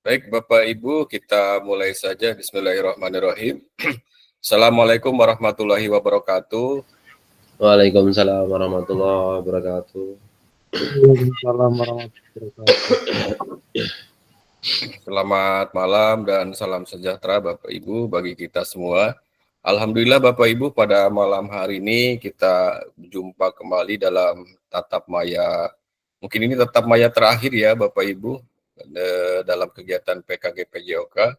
Baik Bapak Ibu, kita mulai saja. Bismillahirrahmanirrahim. Assalamualaikum warahmatullahi wabarakatuh. Waalaikumsalam warahmatullahi wabarakatuh. Waalaikumsalam warahmatullahi wabarakatuh. Selamat malam dan salam sejahtera Bapak Ibu bagi kita semua. Alhamdulillah Bapak Ibu, pada malam hari ini kita berjumpa kembali dalam tatap maya. Mungkin ini tatap maya terakhir ya Bapak Ibu dalam kegiatan PKG PJOK,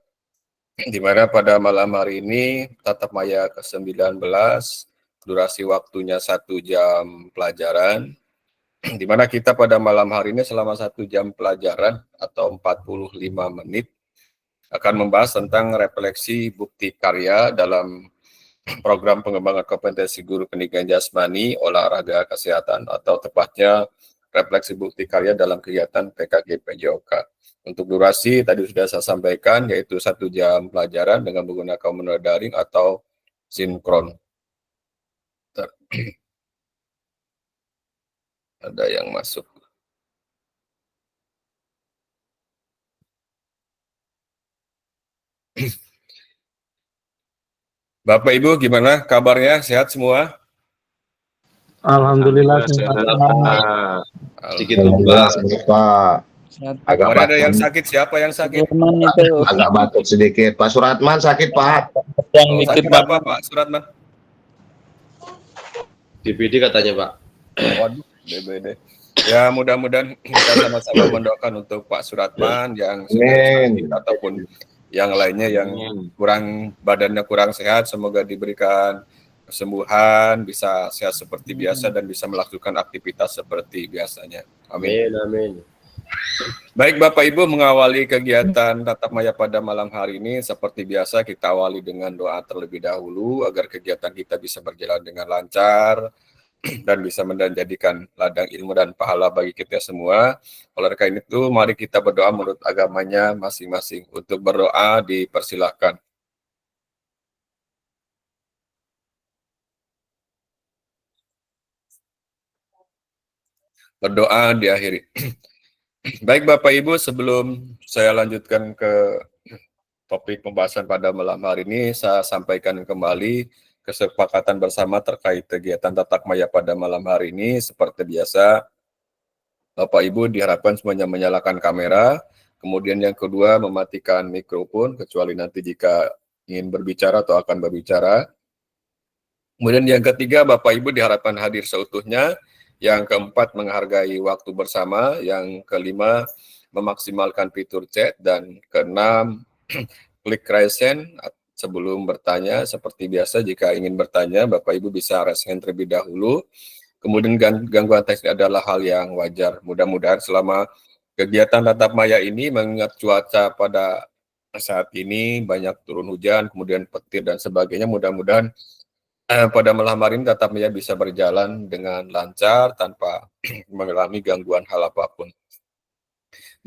di mana pada malam hari ini tatap maya ke-19, durasi waktunya 1 jam pelajaran, di mana kita pada malam hari ini selama 1 jam pelajaran atau 45 menit akan membahas tentang refleksi bukti karya dalam program pengembangan kompetensi guru pendidikan jasmani, olahraga, kesehatan, atau tepatnya refleksi bukti karya dalam kegiatan PKG PJOK. Untuk durasi tadi sudah saya sampaikan, yaitu 1 jam pelajaran dengan menggunakan modal daring atau sinkron. Ada yang masuk. Bapak Ibu gimana kabarnya? Sehat semua? Alhamdulillah sehat. Sedikit lemas, Pak. Agak Kemarin ada batuk. yang sakit, siapa yang sakit? Agak batuk sedikit. Pak Suratman sakit, Pak. Oh, sakit apa Pak Suratman? DBD katanya Pak. Waduh, DBD. Ya mudah-mudahan kita sama-sama mendoakan untuk Pak Suratman yang sedang sakit ataupun yang lainnya yang badannya kurang sehat, semoga diberikan kesembuhan, bisa sehat seperti biasa dan bisa melakukan aktivitas seperti biasanya. Amin. Amin. Baik Bapak Ibu, mengawali kegiatan tatap maya pada malam hari ini seperti biasa kita awali dengan doa terlebih dahulu agar kegiatan kita bisa berjalan dengan lancar dan bisa menjadikan ladang ilmu dan pahala bagi kita semua. Oleh karena itu, mari kita berdoa menurut agamanya masing-masing. Untuk berdoa dipersilahkan. Berdoa diakhiri. Baik Bapak Ibu, sebelum saya lanjutkan ke topik pembahasan pada malam hari ini, saya sampaikan kembali kesepakatan bersama terkait kegiatan tatap maya pada malam hari ini. Seperti biasa, Bapak Ibu diharapkan semuanya menyalakan kamera, kemudian yang kedua mematikan mikrofon, kecuali nanti jika ingin berbicara atau akan berbicara. Kemudian yang ketiga, Bapak Ibu diharapkan hadir seutuhnya. Yang keempat, menghargai waktu bersama. Yang kelima, memaksimalkan fitur chat. Dan keenam, klik raise hand sebelum bertanya. Seperti biasa, jika ingin bertanya, Bapak Ibu bisa raise hand terlebih dahulu. Kemudian gangguan teknis adalah hal yang wajar. Mudah-mudahan selama kegiatan tatap maya ini, mengingat cuaca pada saat ini banyak turun hujan, kemudian petir dan sebagainya, mudah-mudahan pada malam hari ini tatap maya bisa berjalan dengan lancar tanpa mengalami gangguan hal apapun.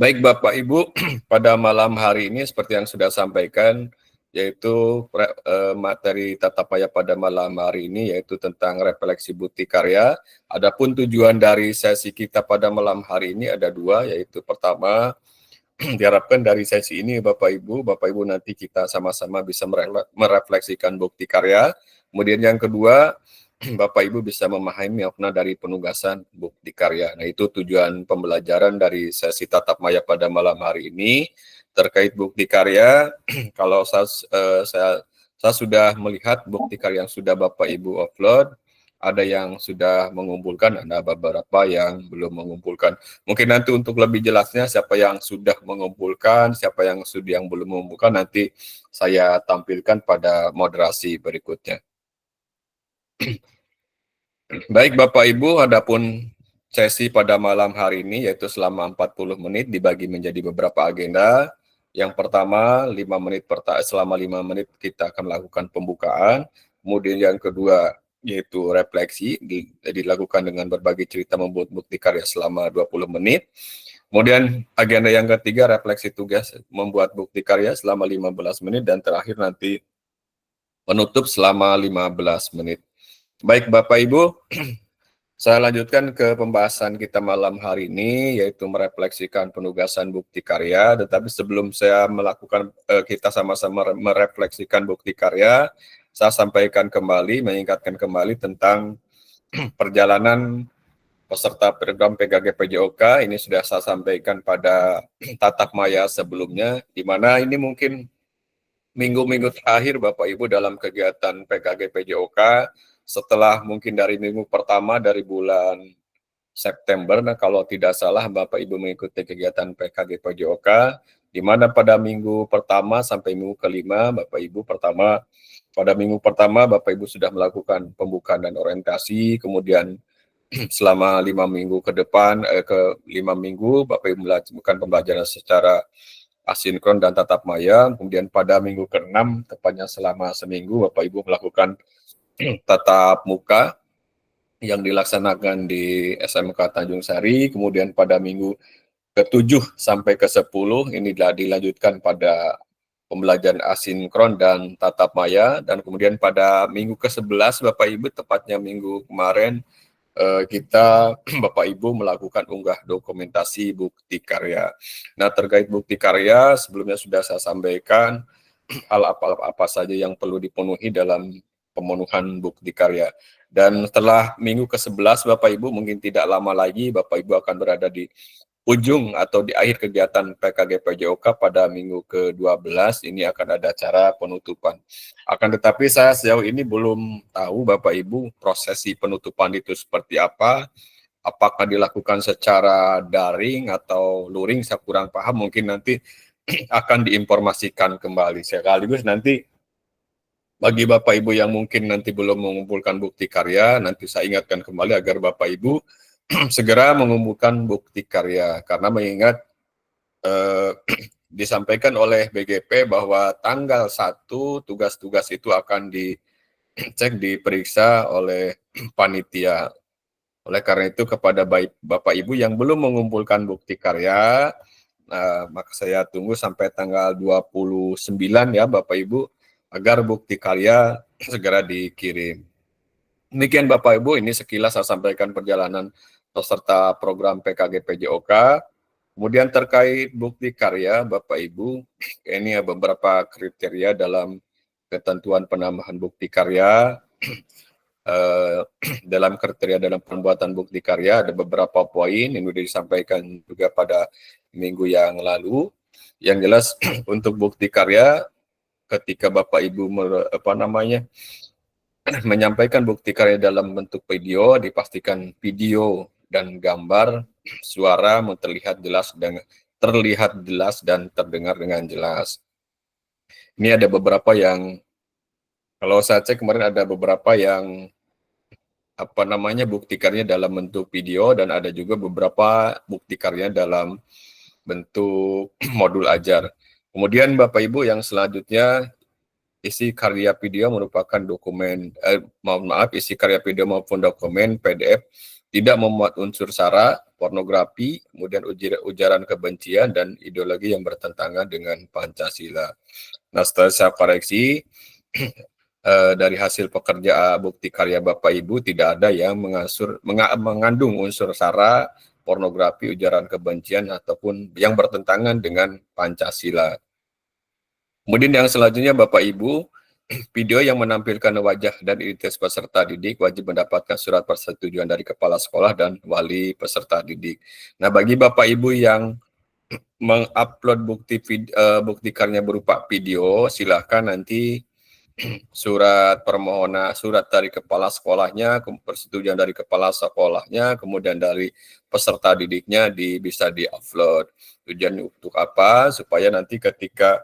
Baik Bapak Ibu, pada malam hari ini seperti yang sudah sampaikan, yaitu materi tatap maya pada malam hari ini yaitu tentang refleksi bukti karya. Adapun tujuan dari sesi kita pada malam hari ini ada dua, yaitu pertama, diharapkan dari sesi ini Bapak Ibu nanti kita sama-sama bisa merefleksikan bukti karya. Kemudian yang kedua, Bapak Ibu bisa memahami makna dari penugasan bukti karya. Nah, itu tujuan pembelajaran dari sesi tatap maya pada malam hari ini terkait bukti karya. Kalau saya sudah melihat bukti karya yang sudah Bapak Ibu upload, ada yang sudah mengumpulkan, ada beberapa yang belum mengumpulkan. Mungkin nanti untuk lebih jelasnya siapa yang sudah mengumpulkan, siapa yang belum mengumpulkan, nanti saya tampilkan pada moderasi berikutnya. Baik Bapak Ibu, adapun sesi pada malam hari ini yaitu selama 40 menit dibagi menjadi beberapa agenda. Yang pertama, selama 5 menit kita akan melakukan pembukaan. Kemudian yang kedua yaitu refleksi, dilakukan dengan berbagai cerita membuat bukti karya selama 20 menit. Kemudian agenda yang ketiga, refleksi tugas membuat bukti karya selama 15 menit. Dan terakhir nanti penutup selama 15 menit. Baik Bapak Ibu, saya lanjutkan ke pembahasan kita malam hari ini, yaitu merefleksikan penugasan bukti karya. Tetapi sebelum saya melakukan, kita sama-sama merefleksikan bukti karya, saya sampaikan kembali, mengingatkan kembali tentang perjalanan peserta program PKG PJOK. Ini sudah saya sampaikan pada tatap maya sebelumnya, di mana ini mungkin minggu-minggu terakhir Bapak Ibu dalam kegiatan PKG PJOK, setelah mungkin dari minggu pertama dari bulan September, nah kalau tidak salah Bapak Ibu mengikuti kegiatan PKG PJOK, di mana pada minggu pertama sampai minggu kelima, pada minggu pertama Bapak Ibu sudah melakukan pembukaan dan orientasi, kemudian selama 5 minggu ke depan, ke 5 minggu Bapak Ibu melakukan pembelajaran secara asinkron dan tatap maya. Kemudian pada minggu ke-6, tepatnya selama seminggu, Bapak Ibu melakukan tatap muka yang dilaksanakan di SMK Tanjung Sari. Kemudian pada minggu ke-7 sampai ke-10 ini dilanjutkan pada pembelajaran asinkron dan tatap maya. Dan kemudian pada minggu ke-11 Bapak Ibu, tepatnya minggu kemarin, kita Bapak Ibu melakukan unggah dokumentasi bukti karya. Nah, terkait bukti karya sebelumnya sudah saya sampaikan hal apa saja yang perlu dipenuhi dalam pemenuhan bukti karya. Dan setelah minggu ke-11 Bapak Ibu, mungkin tidak lama lagi Bapak Ibu akan berada di ujung atau di akhir kegiatan PKG PJOK pada minggu ke-12, ini akan ada acara penutupan. Akan tetapi saya sejauh ini belum tahu Bapak Ibu prosesi penutupan itu seperti apa, apakah dilakukan secara daring atau luring, saya kurang paham, mungkin nanti akan diinformasikan kembali. Sekaligus nanti bagi Bapak Ibu yang mungkin nanti belum mengumpulkan bukti karya, nanti saya ingatkan kembali agar Bapak Ibu segera mengumpulkan bukti karya, karena mengingat disampaikan oleh BGP bahwa tanggal 1 tugas-tugas itu akan dicek, diperiksa oleh panitia. Oleh karena itu kepada Bapak Ibu yang belum mengumpulkan bukti karya, maka saya tunggu sampai tanggal 29 ya Bapak Ibu, agar bukti karya segera dikirim. Demikian Bapak Ibu, ini sekilas saya sampaikan perjalanan peserta program PKG PJOK. Kemudian terkait bukti karya Bapak Ibu, ini beberapa kriteria dalam ketentuan penambahan bukti karya. Dalam kriteria dalam pembuatan bukti karya ada beberapa poin yang sudah disampaikan juga pada minggu yang lalu. Yang jelas untuk bukti karya, ketika Bapak Ibu menyampaikan bukti karya dalam bentuk video, dipastikan video dan gambar, suara terlihat jelas dan terdengar dengan jelas. Ini ada beberapa yang, kalau saya cek kemarin ada beberapa yang bukti karya dalam bentuk video, dan ada juga beberapa bukti karya dalam bentuk modul ajar. Kemudian Bapak Ibu yang selanjutnya, isi karya video merupakan isi karya video maupun dokumen PDF tidak memuat unsur sara, pornografi, kemudian ujaran kebencian dan ideologi yang bertentangan dengan Pancasila. Nah, setelah saya koreksi, dari hasil pekerja bukti karya Bapak Ibu tidak ada yang mengandung unsur sara, pornografi, ujaran kebencian ataupun yang bertentangan dengan Pancasila. Kemudian yang selanjutnya Bapak Ibu, video yang menampilkan wajah dan identitas peserta didik wajib mendapatkan surat persetujuan dari kepala sekolah dan wali peserta didik. Nah, bagi Bapak Ibu yang mengupload bukti karya berupa video, silakan nanti surat permohonan, surat dari kepala sekolahnya, persetujuan dari kepala sekolahnya, kemudian dari peserta didiknya bisa di-upload. Tujuan untuk apa? Supaya nanti ketika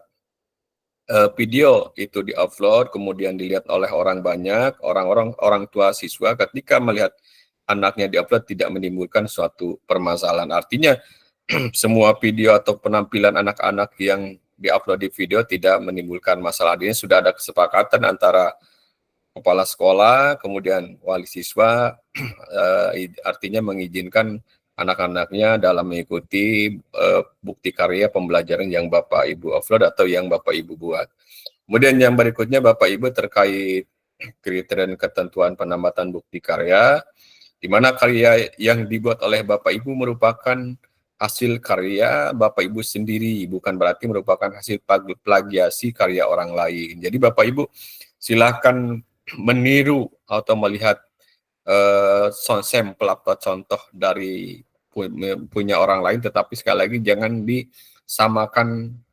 video itu di-upload, kemudian dilihat oleh orang banyak, orang tua siswa ketika melihat anaknya di-upload tidak menimbulkan suatu permasalahan. Artinya semua video atau penampilan anak-anak yang di-upload di video tidak menimbulkan masalah. Artinya sudah ada kesepakatan antara kepala sekolah, kemudian wali siswa, artinya mengizinkan anak-anaknya dalam mengikuti bukti karya pembelajaran yang Bapak Ibu upload atau yang Bapak Ibu buat. Kemudian yang berikutnya Bapak Ibu terkait kriteria dan ketentuan penambatan bukti karya, di mana karya yang dibuat oleh Bapak Ibu merupakan hasil karya Bapak Ibu sendiri, bukan berarti merupakan hasil plagiasi karya orang lain. Jadi Bapak Ibu silakan meniru atau melihat sampel atau contoh dari punya orang lain, tetapi sekali lagi jangan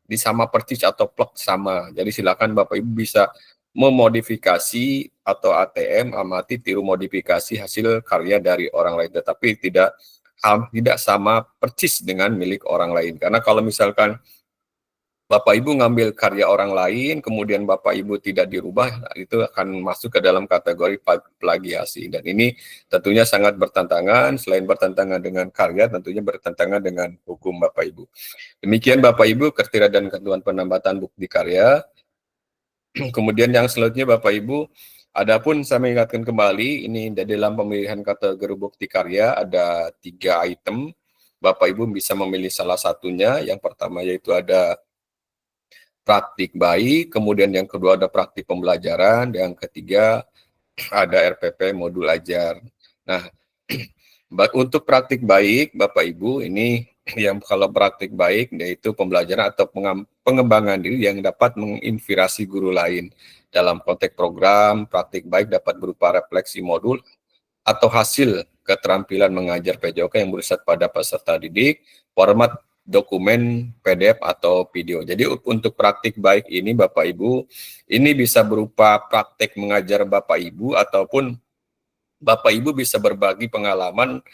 disama persis atau plek sama. Jadi silakan Bapak Ibu bisa memodifikasi atau ATM, amati tiru modifikasi hasil karya dari orang lain, tetapi tidak sama persis dengan milik orang lain. Karena kalau misalkan Bapak Ibu ngambil karya orang lain, kemudian Bapak Ibu tidak dirubah, itu akan masuk ke dalam kategori plagiasi. Dan ini tentunya sangat bertentangan, selain bertentangan dengan karya, tentunya bertentangan dengan hukum Bapak Ibu. Demikian Bapak Ibu, kriteria dan ketentuan penambatan bukti karya. Kemudian yang selanjutnya Bapak Ibu, adapun saya mengingatkan kembali, ini dalam pemilihan kategori bukti karya ada 3 item. Bapak Ibu bisa memilih salah satunya. Yang pertama yaitu ada praktik baik, kemudian yang kedua ada praktik pembelajaran, yang ketiga ada RPP modul ajar. Nah, untuk praktik baik, Bapak Ibu, ini yang kalau praktik baik yaitu pembelajaran atau pengembangan diri yang dapat menginspirasi guru lain. Dalam konteks program, praktik baik dapat berupa refleksi modul atau hasil keterampilan mengajar PJOK yang bersifat pada peserta didik, format dokumen PDF atau video. Jadi untuk praktik baik ini Bapak Ibu, ini bisa berupa praktik mengajar Bapak Ibu ataupun Bapak Ibu bisa berbagi pengalaman,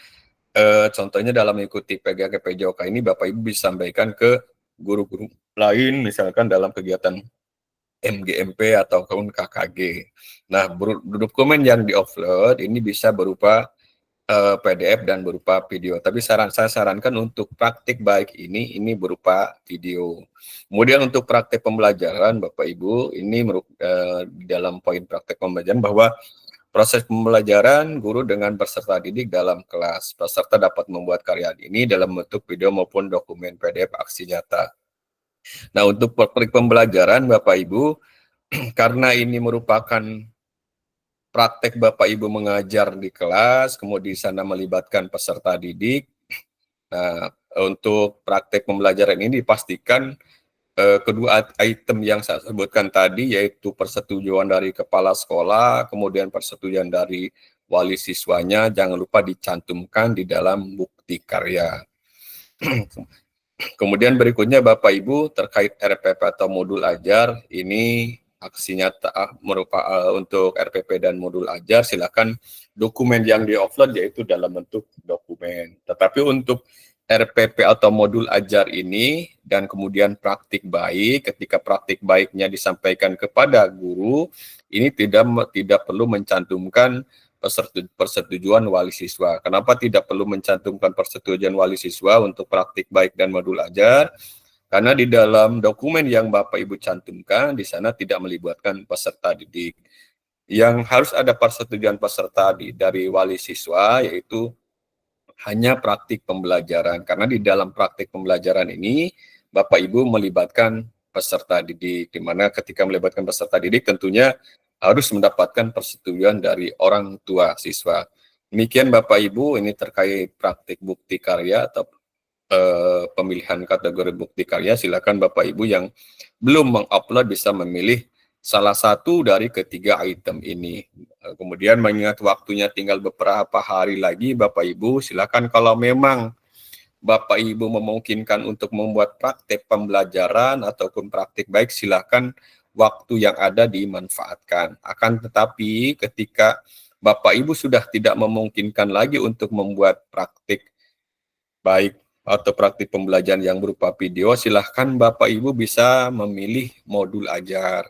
contohnya dalam mengikuti PGK PJOK ini Bapak Ibu bisa sampaikan ke guru-guru lain, misalkan dalam kegiatan MGMP ataupun KKG. Nah, dokumen yang di-upload ini bisa berupa PDF dan berupa video. Tapi saya sarankan untuk praktik baik ini berupa video. Kemudian untuk praktik pembelajaran Bapak Ibu, ini dalam poin praktik pembelajaran bahwa proses pembelajaran guru dengan peserta didik dalam kelas. Peserta dapat membuat karya ini dalam bentuk video maupun dokumen PDF aksi nyata. Nah, untuk praktik pembelajaran Bapak Ibu, karena ini merupakan praktek Bapak Ibu mengajar di kelas, kemudian di sana melibatkan peserta didik. Nah, untuk praktek pembelajaran ini dipastikan kedua item yang saya sebutkan tadi, yaitu persetujuan dari kepala sekolah, kemudian persetujuan dari wali siswanya, jangan lupa dicantumkan di dalam bukti karya. Kemudian berikutnya Bapak Ibu terkait RPP atau modul ajar, ini aksi nyata untuk RPP dan modul ajar, silakan dokumen yang di-upload yaitu dalam bentuk dokumen. Tetapi untuk RPP atau modul ajar ini dan kemudian praktik baik, ketika praktik baiknya disampaikan kepada guru, ini tidak perlu mencantumkan persetujuan wali siswa. Kenapa tidak perlu mencantumkan persetujuan wali siswa untuk praktik baik dan modul ajar? Karena di dalam dokumen yang Bapak Ibu cantumkan, di sana tidak melibatkan peserta didik. Yang harus ada persetujuan peserta dari wali siswa, yaitu hanya praktik pembelajaran. Karena di dalam praktik pembelajaran ini, Bapak Ibu melibatkan peserta didik, di mana ketika melibatkan peserta didik tentunya harus mendapatkan persetujuan dari orang tua siswa. Demikian Bapak Ibu, ini terkait praktik bukti karya atau pemilihan kategori bukti karya. Silakan Bapak Ibu yang belum mengupload bisa memilih salah satu dari ketiga item ini. Kemudian mengingat waktunya tinggal beberapa hari lagi, Bapak Ibu silakan kalau memang Bapak Ibu memungkinkan untuk membuat praktek pembelajaran ataupun praktik baik, silakan waktu yang ada dimanfaatkan. Akan tetapi ketika Bapak Ibu sudah tidak memungkinkan lagi untuk membuat praktik baik atau praktik pembelajaran yang berupa video, silahkan Bapak Ibu bisa memilih modul ajar.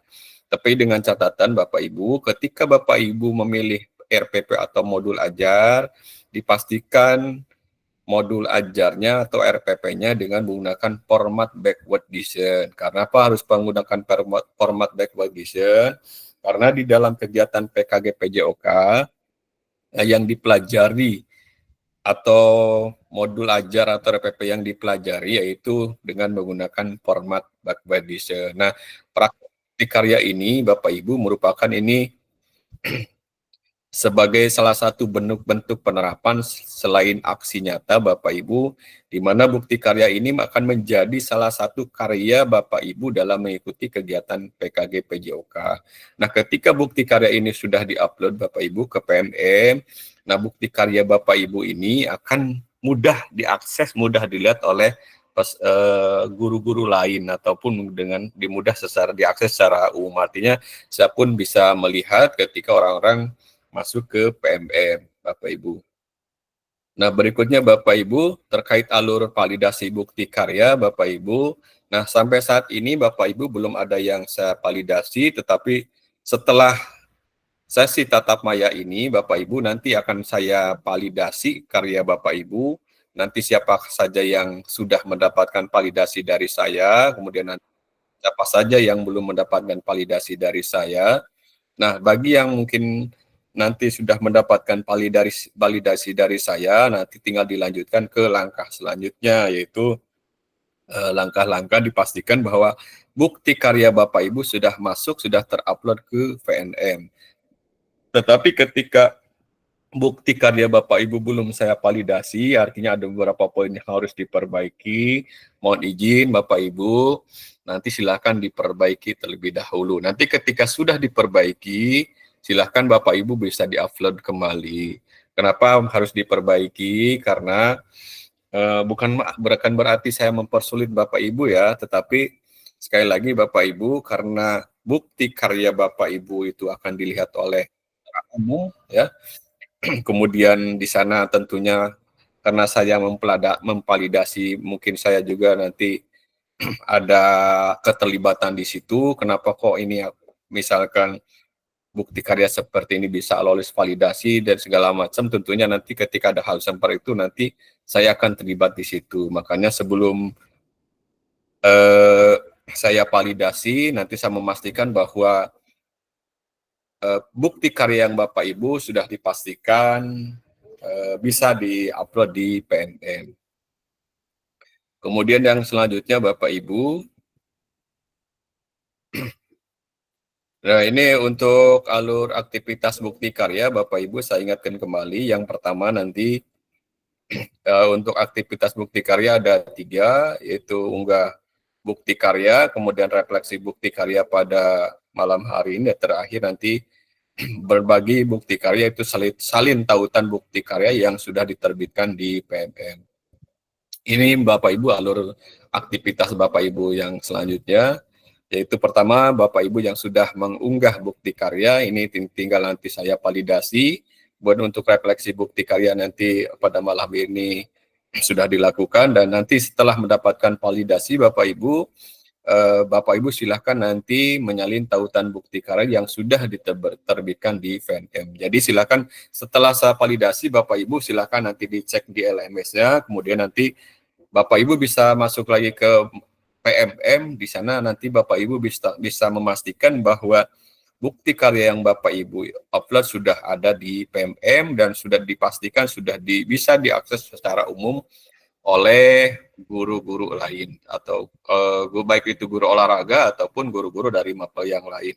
Tapi dengan catatan Bapak Ibu, ketika Bapak Ibu memilih RPP atau modul ajar, dipastikan modul ajarnya atau RPP-nya dengan menggunakan format backwardation. Karena apa harus menggunakan format backwardation? Karena di dalam kegiatan PKG PJOK yang dipelajari atau modul ajar atau RPP yang dipelajari yaitu dengan menggunakan format backwardation. Nah, praktik karya ini Bapak Ibu merupakan ini sebagai salah satu bentuk penerapan selain aksi nyata Bapak Ibu, di mana bukti karya ini akan menjadi salah satu karya Bapak Ibu dalam mengikuti kegiatan PKG PJOK. Nah, ketika bukti karya ini sudah diupload Bapak Ibu ke PMM, nah bukti karya Bapak Ibu ini akan mudah diakses, mudah dilihat oleh guru-guru lain ataupun dengan dimudah diakses secara umum. Artinya siapapun bisa melihat ketika orang-orang masuk ke PMM, Bapak Ibu. Nah, berikutnya Bapak Ibu, terkait alur validasi bukti karya, Bapak Ibu. Nah, sampai saat ini Bapak Ibu belum ada yang saya validasi, tetapi setelah sesi tatap maya ini, Bapak Ibu nanti akan saya validasi karya Bapak Ibu. Nanti siapa saja yang sudah mendapatkan validasi dari saya, kemudian nanti siapa saja yang belum mendapatkan validasi dari saya. Nah, bagi yang mungkin nanti sudah mendapatkan validasi dari saya, nanti tinggal dilanjutkan ke langkah selanjutnya, yaitu langkah-langkah dipastikan bahwa bukti karya Bapak Ibu sudah masuk, sudah terupload ke VNM. Tetapi ketika bukti karya Bapak Ibu belum saya validasi, artinya ada beberapa poin yang harus diperbaiki. Mohon izin Bapak Ibu, nanti silakan diperbaiki terlebih dahulu. Nanti ketika sudah diperbaiki, silakan Bapak Ibu bisa diupload kembali. Kenapa harus diperbaiki? Karena bukan berarti saya mempersulit Bapak Ibu ya, tetapi sekali lagi Bapak Ibu, karena bukti karya Bapak Ibu itu akan dilihat oleh umum ya. Kemudian di sana tentunya karena saya memvalidasi, mungkin saya juga nanti ada keterlibatan di situ. Kenapa kok ini misalkan bukti karya seperti ini bisa lolos validasi dan segala macam. Tentunya nanti ketika ada hal seperti itu nanti saya akan terlibat di situ. Makanya sebelum saya validasi, nanti saya memastikan bahwa bukti karya yang Bapak Ibu sudah dipastikan bisa diupload di PNM. Kemudian yang selanjutnya Bapak Ibu, nah ini untuk alur aktivitas bukti karya Bapak Ibu saya ingatkan kembali. Yang pertama nanti untuk aktivitas bukti karya ada 3, yaitu unggah bukti karya, kemudian refleksi bukti karya pada malam hari ini, dan terakhir nanti berbagi bukti karya, itu salin tautan bukti karya yang sudah diterbitkan di PMM. Ini Bapak Ibu alur aktivitas Bapak Ibu yang selanjutnya, yaitu pertama Bapak Ibu yang sudah mengunggah bukti karya, ini tinggal nanti saya validasi, buat untuk refleksi bukti karya nanti pada malam ini sudah dilakukan, dan nanti setelah mendapatkan validasi Bapak Ibu silahkan nanti menyalin tautan bukti karya yang sudah diterbitkan di VNM. Jadi silahkan setelah saya validasi Bapak Ibu silahkan nanti dicek di LMS-nya, kemudian nanti Bapak Ibu bisa masuk lagi ke PMM, di sana nanti Bapak Ibu bisa memastikan bahwa bukti karya yang Bapak Ibu upload sudah ada di PMM dan sudah dipastikan sudah bisa diakses secara umum oleh guru-guru lain atau baik itu guru olahraga ataupun guru-guru dari MAPA yang lain.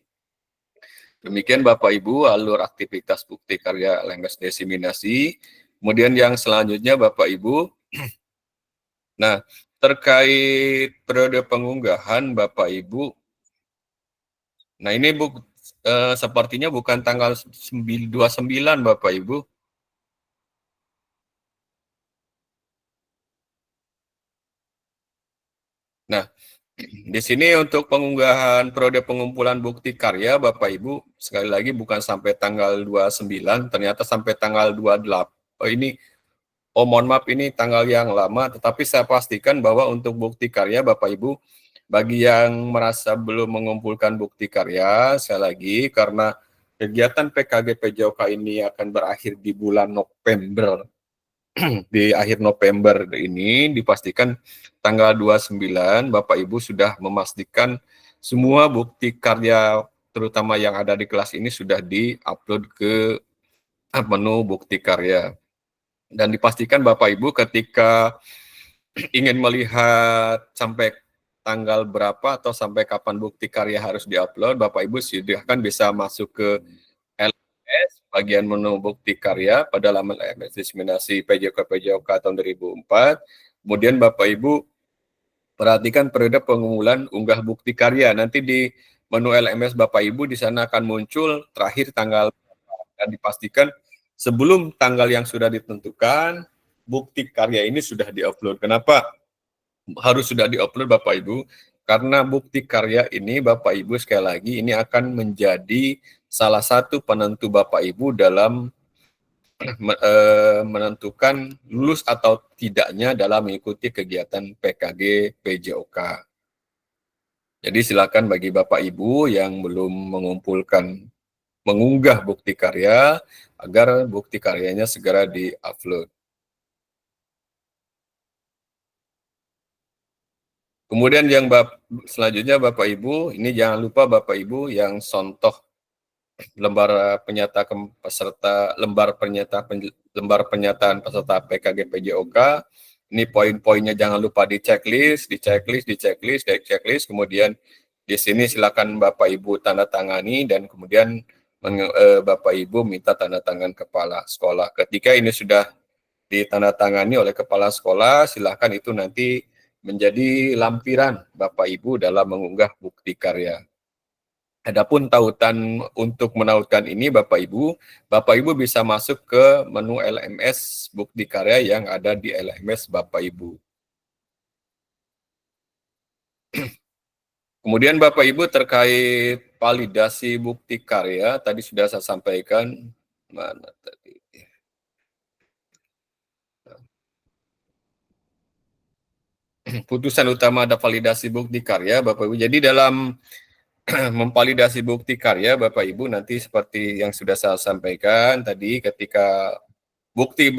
Demikian Bapak Ibu alur aktivitas bukti karya LMS diseminasi. Kemudian yang selanjutnya Bapak Ibu, nah terkait periode pengunggahan Bapak Ibu, nah ini sepertinya bukan tanggal 29 Bapak Ibu. Nah, Di sini untuk pengunggahan periode pengumpulan bukti karya Bapak Ibu, sekali lagi bukan sampai tanggal 29, ternyata sampai tanggal 28. Oh ini, mohon maaf ini tanggal yang lama, tetapi saya pastikan bahwa untuk bukti karya Bapak Ibu, bagi yang merasa belum mengumpulkan bukti karya, sekali lagi karena kegiatan PKG PJOK ini akan berakhir di bulan November. Di akhir November ini dipastikan tanggal 29 Bapak Ibu sudah memastikan semua bukti karya terutama yang ada di kelas ini sudah di-upload ke menu bukti karya. Dan dipastikan Bapak Ibu ketika ingin melihat sampai tanggal berapa atau sampai kapan bukti karya harus di-upload, Bapak Ibu silahkan bisa masuk ke LMS bagian menu bukti karya pada laman LMS diseminasi PJOK tahun 2004. Kemudian Bapak Ibu perhatikan periode pengumpulan unggah bukti karya. Nanti di menu LMS Bapak Ibu di sana akan muncul terakhir tanggal dan dipastikan sebelum tanggal yang sudah ditentukan bukti karya ini sudah diupload. Kenapa harus sudah diupload Bapak Ibu? Karena bukti karya ini Bapak Ibu sekali lagi ini akan menjadi salah satu penentu Bapak Ibu dalam menentukan lulus atau tidaknya dalam mengikuti kegiatan PKG PJOK. Jadi silakan bagi Bapak Ibu yang belum mengunggah bukti karya agar bukti karyanya segera di-upload. Kemudian yang selanjutnya Bapak Ibu, ini jangan lupa Bapak Ibu yang contoh lembar pernyataan peserta PKG PJOK. Ini poin-poinnya jangan lupa di checklist, kemudian di sini silakan Bapak Ibu tanda tangani dan kemudian Bapak Ibu minta tanda tangan kepala sekolah. Ketika ini sudah ditandatangani oleh kepala sekolah, silakan itu nanti menjadi lampiran Bapak Ibu dalam mengunggah bukti karya. Adapun tautan untuk menautkan ini Bapak Ibu bisa masuk ke menu LMS bukti karya yang ada di LMS Bapak Ibu. Kemudian Bapak Ibu terkait validasi bukti karya, tadi sudah saya sampaikan, mana tadi? Putusan utama ada validasi bukti karya Bapak Ibu. Jadi dalam memvalidasi bukti karya Bapak Ibu nanti seperti yang sudah saya sampaikan tadi ketika bukti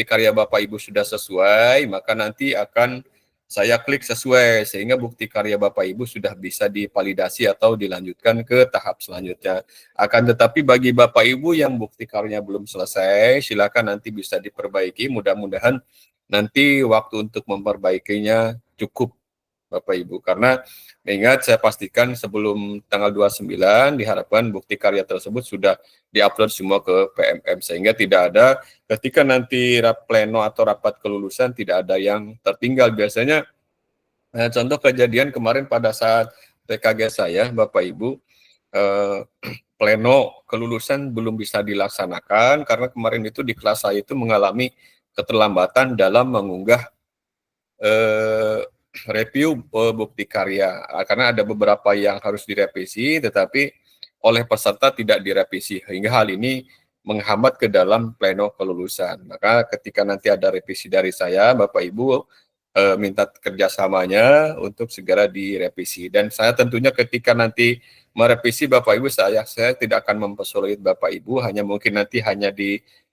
karya Bapak Ibu sudah sesuai, maka nanti akan saya klik sesuai sehingga bukti karya Bapak Ibu sudah bisa divalidasi atau dilanjutkan ke tahap selanjutnya. Akan tetapi bagi Bapak Ibu yang bukti karyanya belum selesai, silakan nanti bisa diperbaiki. Mudah-mudahan nanti waktu untuk memperbaikinya cukup Bapak Ibu. Karena ingat saya pastikan sebelum tanggal 29 diharapkan bukti karya tersebut sudah diupload semua ke PMM sehingga tidak ada ketika nanti pleno atau rapat kelulusan tidak ada yang tertinggal. Biasanya contoh kejadian kemarin pada saat PKG saya Bapak Ibu pleno kelulusan belum bisa dilaksanakan karena kemarin itu di kelas saya itu mengalami keterlambatan dalam mengunggah review bukti karya karena ada beberapa yang harus direvisi tetapi oleh peserta tidak direvisi hingga hal ini menghambat ke dalam pleno kelulusan. Maka ketika nanti ada revisi dari saya, Bapak Ibu minta kerjasamanya untuk segera direvisi. Dan saya tentunya ketika nanti merevisi Bapak Ibu, saya tidak akan mempersulit Bapak Ibu, hanya mungkin nanti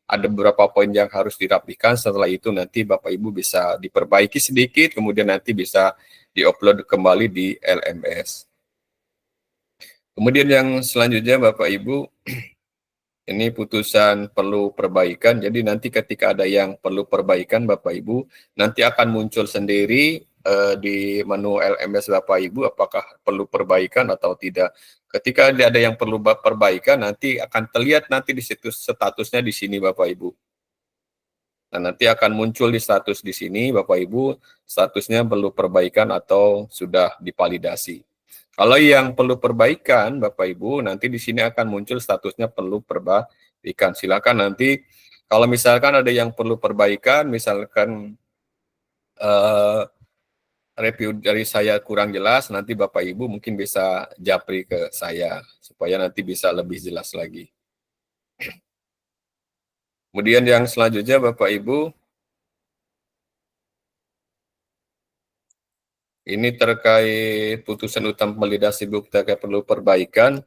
ada beberapa poin yang harus dirapikan, setelah itu nanti Bapak Ibu bisa diperbaiki sedikit, kemudian nanti bisa diupload kembali di LMS. Kemudian yang selanjutnya Bapak Ibu, ini putusan perlu perbaikan, jadi nanti ketika ada yang perlu perbaikan Bapak Ibu, nanti akan muncul sendiri di menu LMS Bapak Ibu apakah perlu perbaikan atau tidak. Ketika ada yang perlu perbaikan nanti akan terlihat nanti di situs statusnya di sini Bapak Ibu. Nah, nanti akan muncul di status di sini Bapak Ibu, statusnya perlu perbaikan atau sudah divalidasi. Kalau yang perlu perbaikan Bapak Ibu, nanti di sini akan muncul statusnya perlu perbaikan. Silakan nanti kalau misalkan ada yang perlu perbaikan, misalkan review dari saya kurang jelas, nanti Bapak Ibu mungkin bisa japri ke saya supaya nanti bisa lebih jelas lagi. Kemudian yang selanjutnya Bapak Ibu, ini terkait putusan utama validasi bukti karya perlu perbaikan.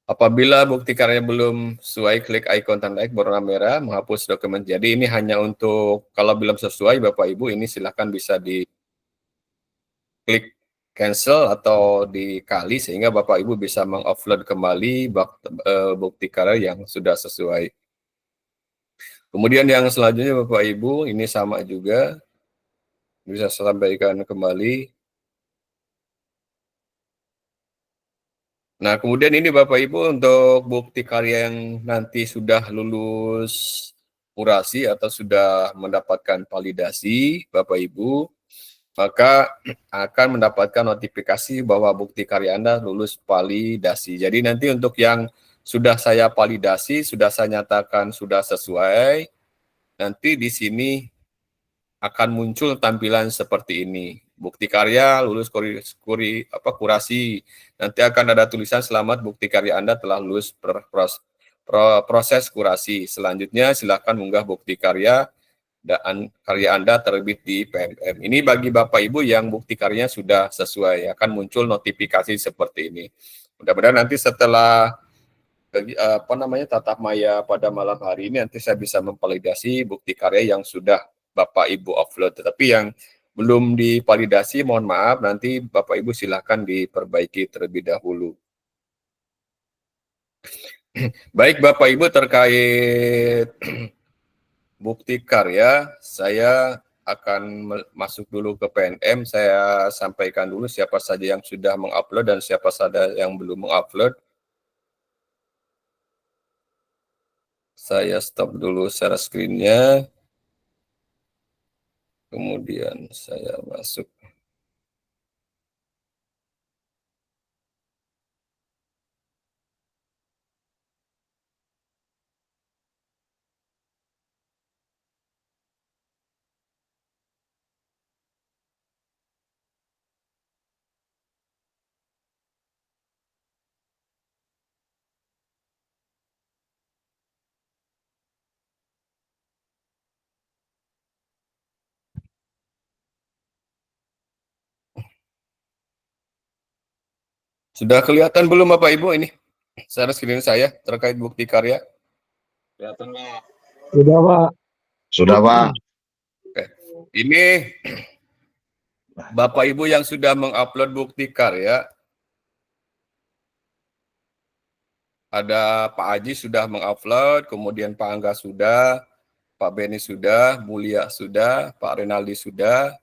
Apabila bukti karya belum sesuai, klik icon tanda X berwarna merah, menghapus dokumen. Jadi ini hanya untuk, kalau belum sesuai Bapak Ibu, ini silakan bisa di klik cancel atau dikali sehingga Bapak Ibu bisa mengupload kembali bukti karya yang sudah sesuai. Kemudian yang selanjutnya Bapak Ibu, ini sama juga, bisa saya sampaikan kembali. Nah, kemudian ini Bapak Ibu untuk bukti karya yang nanti sudah lulus kurasi atau sudah mendapatkan validasi, Bapak Ibu, maka akan mendapatkan notifikasi bahwa bukti karya Anda lulus validasi. Jadi nanti untuk yang sudah saya validasi, sudah saya nyatakan sudah sesuai, nanti di sini akan muncul tampilan seperti ini. Bukti karya lulus kurasi. Nanti akan ada tulisan selamat bukti karya Anda telah lulus proses kurasi. Selanjutnya silakan unggah bukti karya dan karya Anda terbit di PMM. Ini bagi Bapak Ibu yang bukti karyanya sudah sesuai, akan muncul notifikasi seperti ini. Mudah-mudahan nanti setelah tatap maya pada malam hari ini nanti saya bisa memvalidasi bukti karya yang sudah Bapak Ibu upload. Tetapi yang belum divalidasi, mohon maaf, nanti Bapak Ibu silahkan diperbaiki terlebih dahulu. Baik Bapak Ibu, terkait bukti karya, saya akan masuk dulu ke PNM. Saya sampaikan dulu siapa saja yang sudah mengupload dan siapa saja yang belum mengupload. Saya stop dulu share screen-nya. Kemudian saya masuk. Sudah kelihatan belum Bapak Ibu ini? Share screen saya terkait bukti karya. Kelihatan Pak? Sudah, Pak. Sudah, Pak. Oke. Ini Bapak Ibu yang sudah mengupload bukti karya. Ada Pak Haji sudah mengupload, kemudian Pak Angga sudah, Pak Beni sudah, Mulia sudah, Pak Renaldi sudah,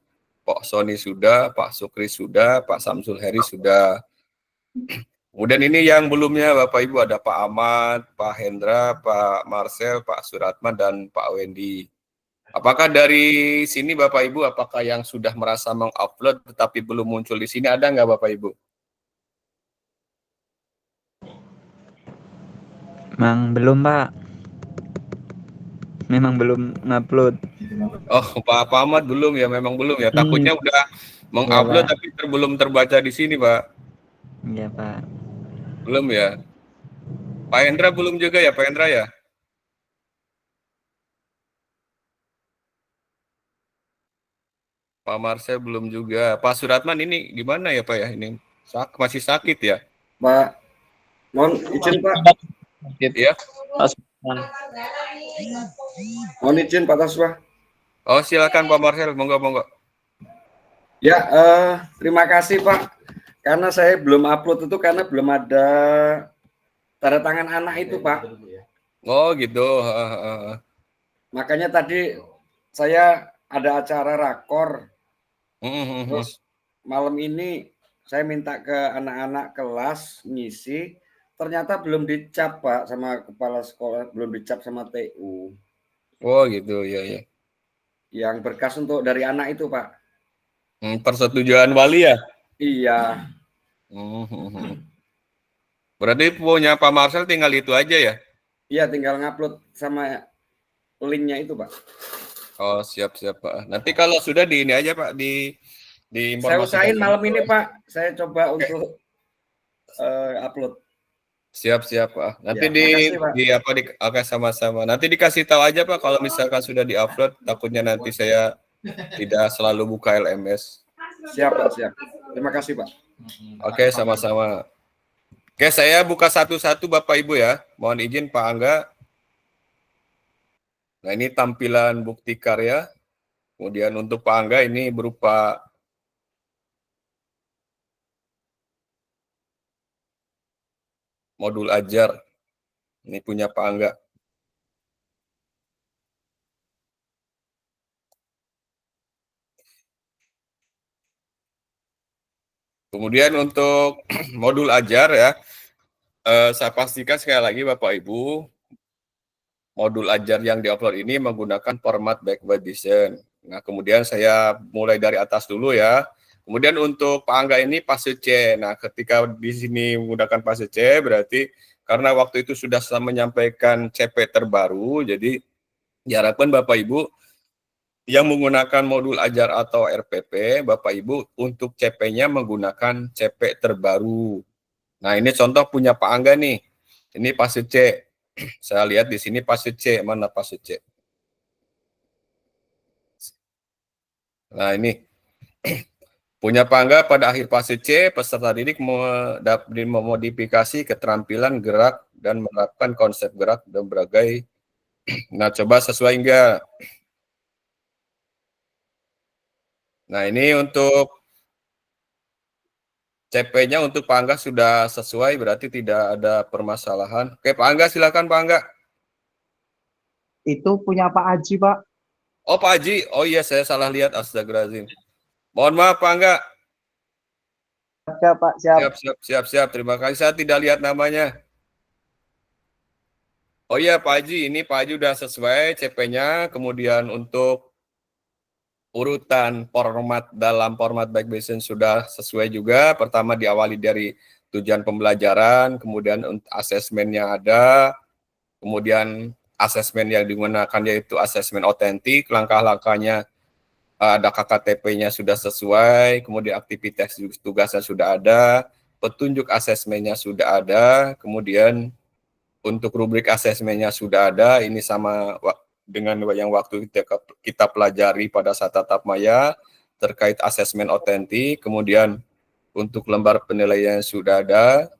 Pak Sony sudah, Pak Sukri sudah, Pak Samsul Heri sudah. Kemudian ini yang belumnya Bapak Ibu ada Pak Ahmad, Pak Hendra, Pak Marcel, Pak Suratman, dan Pak Wendy. Apakah dari sini Bapak Ibu, apakah yang sudah merasa mengupload tetapi belum muncul di sini, ada nggak Bapak Ibu? Memang belum, Pak. Memang belum ngupload. Oh, Pak Ahmad belum ya, memang belum ya. Takutnya udah mengupload Pak. tapi belum terbaca di sini, Pak. Iya, Pak. Belum ya. Pak Hendra belum juga ya, Pak Hendra ya? Pak Marcel belum juga. Pak Suratman ini gimana ya, Pak ya? Ini masih sakit ya? Pak, mohon izin Pak. Iya. Mohon izin Pak Taswa. Oh, silakan Pak Marcel, monggo. Ya, terima kasih Pak. Karena saya belum upload itu karena belum ada tanda tangan anak itu Pak. Oh gitu. Makanya tadi saya ada acara rakor. Terus malam ini saya minta ke anak-anak kelas ngisi. Ternyata belum dicap Pak sama kepala sekolah, belum dicap sama TU. Oh gitu, ya. Yang berkas untuk dari anak itu Pak. Persetujuan wali ya? Iya. Berarti punya Pak Marcel tinggal itu aja ya? Iya, tinggal ngupload sama linknya itu Pak. Oh, siap-siap Pak. Nanti kalau sudah di ini aja Pak, di Saya informasikan. usahain malam ini Pak, saya coba untuk upload. Siap-siap Pak. Nanti Ya, makasih, Pak. oke, sama-sama. Nanti dikasih tahu aja Pak kalau misalkan sudah di-upload, takutnya nanti saya tidak selalu buka LMS. Siap Pak, siap. Terima kasih Pak. Oke, sama-sama. Oke, saya buka satu-satu Bapak Ibu ya. Mohon izin Pak Angga. Nah, ini tampilan bukti karya. Kemudian untuk Pak Angga ini berupa modul ajar. Ini punya Pak Angga. Kemudian untuk modul ajar ya, saya pastikan sekali lagi Bapak Ibu, modul ajar yang diupload ini menggunakan format backward edition. Nah, kemudian saya mulai dari atas dulu ya. Kemudian untuk Pak Angga ini fase C. Nah, ketika di sini menggunakan fase C, berarti karena waktu itu sudah menyampaikan CP terbaru, jadi diharapkan Bapak Ibu yang menggunakan modul ajar atau RPP, Bapak Ibu untuk CP-nya menggunakan CP terbaru. Nah, ini contoh punya Pak Angga nih. Ini fase C. Saya lihat di sini fase C, mana fase C? Nah, ini punya Pak Angga pada akhir fase C, peserta didik memodifikasi keterampilan gerak dan menerapkan konsep gerak dan berbagai. Nah, coba sesuai enggak? Nah, ini untuk CP-nya untuk Pak Angga sudah sesuai, berarti tidak ada permasalahan. Oke, Pak Angga, silakan Pak Angga. Itu punya Pak Haji, Pak. Oh, Pak Haji. Oh iya, saya salah lihat. Astagfirullahaladzim. Mohon maaf, Pak Angga. Siap, Pak. Siap. Siap. Terima kasih. Saya tidak lihat namanya. Oh iya, Pak Haji. Ini Pak Haji sudah sesuai CP-nya. Kemudian untuk urutan dalam format Backbation sudah sesuai juga. Pertama diawali dari tujuan pembelajaran, kemudian asesmennya ada, kemudian asesmen yang digunakan yaitu asesmen otentik, langkah-langkahnya ada KKTP-nya sudah sesuai, kemudian aktivitas tugasnya sudah ada, petunjuk asesmennya sudah ada, kemudian untuk rubrik asesmennya sudah ada, ini sama dengan yang waktu kita pelajari pada saat tatap maya terkait asesmen otentik, kemudian untuk lembar penilaian sudah ada,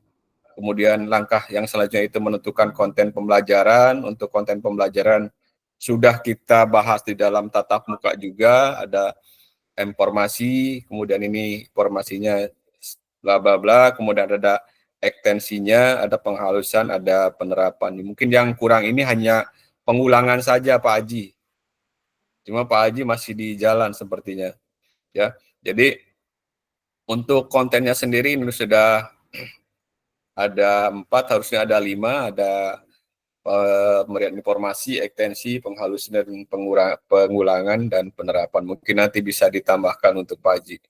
kemudian langkah yang selanjutnya itu menentukan konten pembelajaran, untuk konten pembelajaran sudah kita bahas di dalam tatap muka juga, ada informasi, kemudian ini informasinya bla bla bla, kemudian ada ekstensinya, ada penghalusan, ada penerapan. Mungkin yang kurang ini hanya pengulangan saja Pak Haji. Cuma Pak Haji masih di jalan sepertinya. Ya. Jadi untuk kontennya sendiri ini sudah ada 4, harusnya ada 5, ada pemberian informasi, ekstensi, penghalusan dan pengulangan dan penerapan. Mungkin nanti bisa ditambahkan untuk Pak Haji.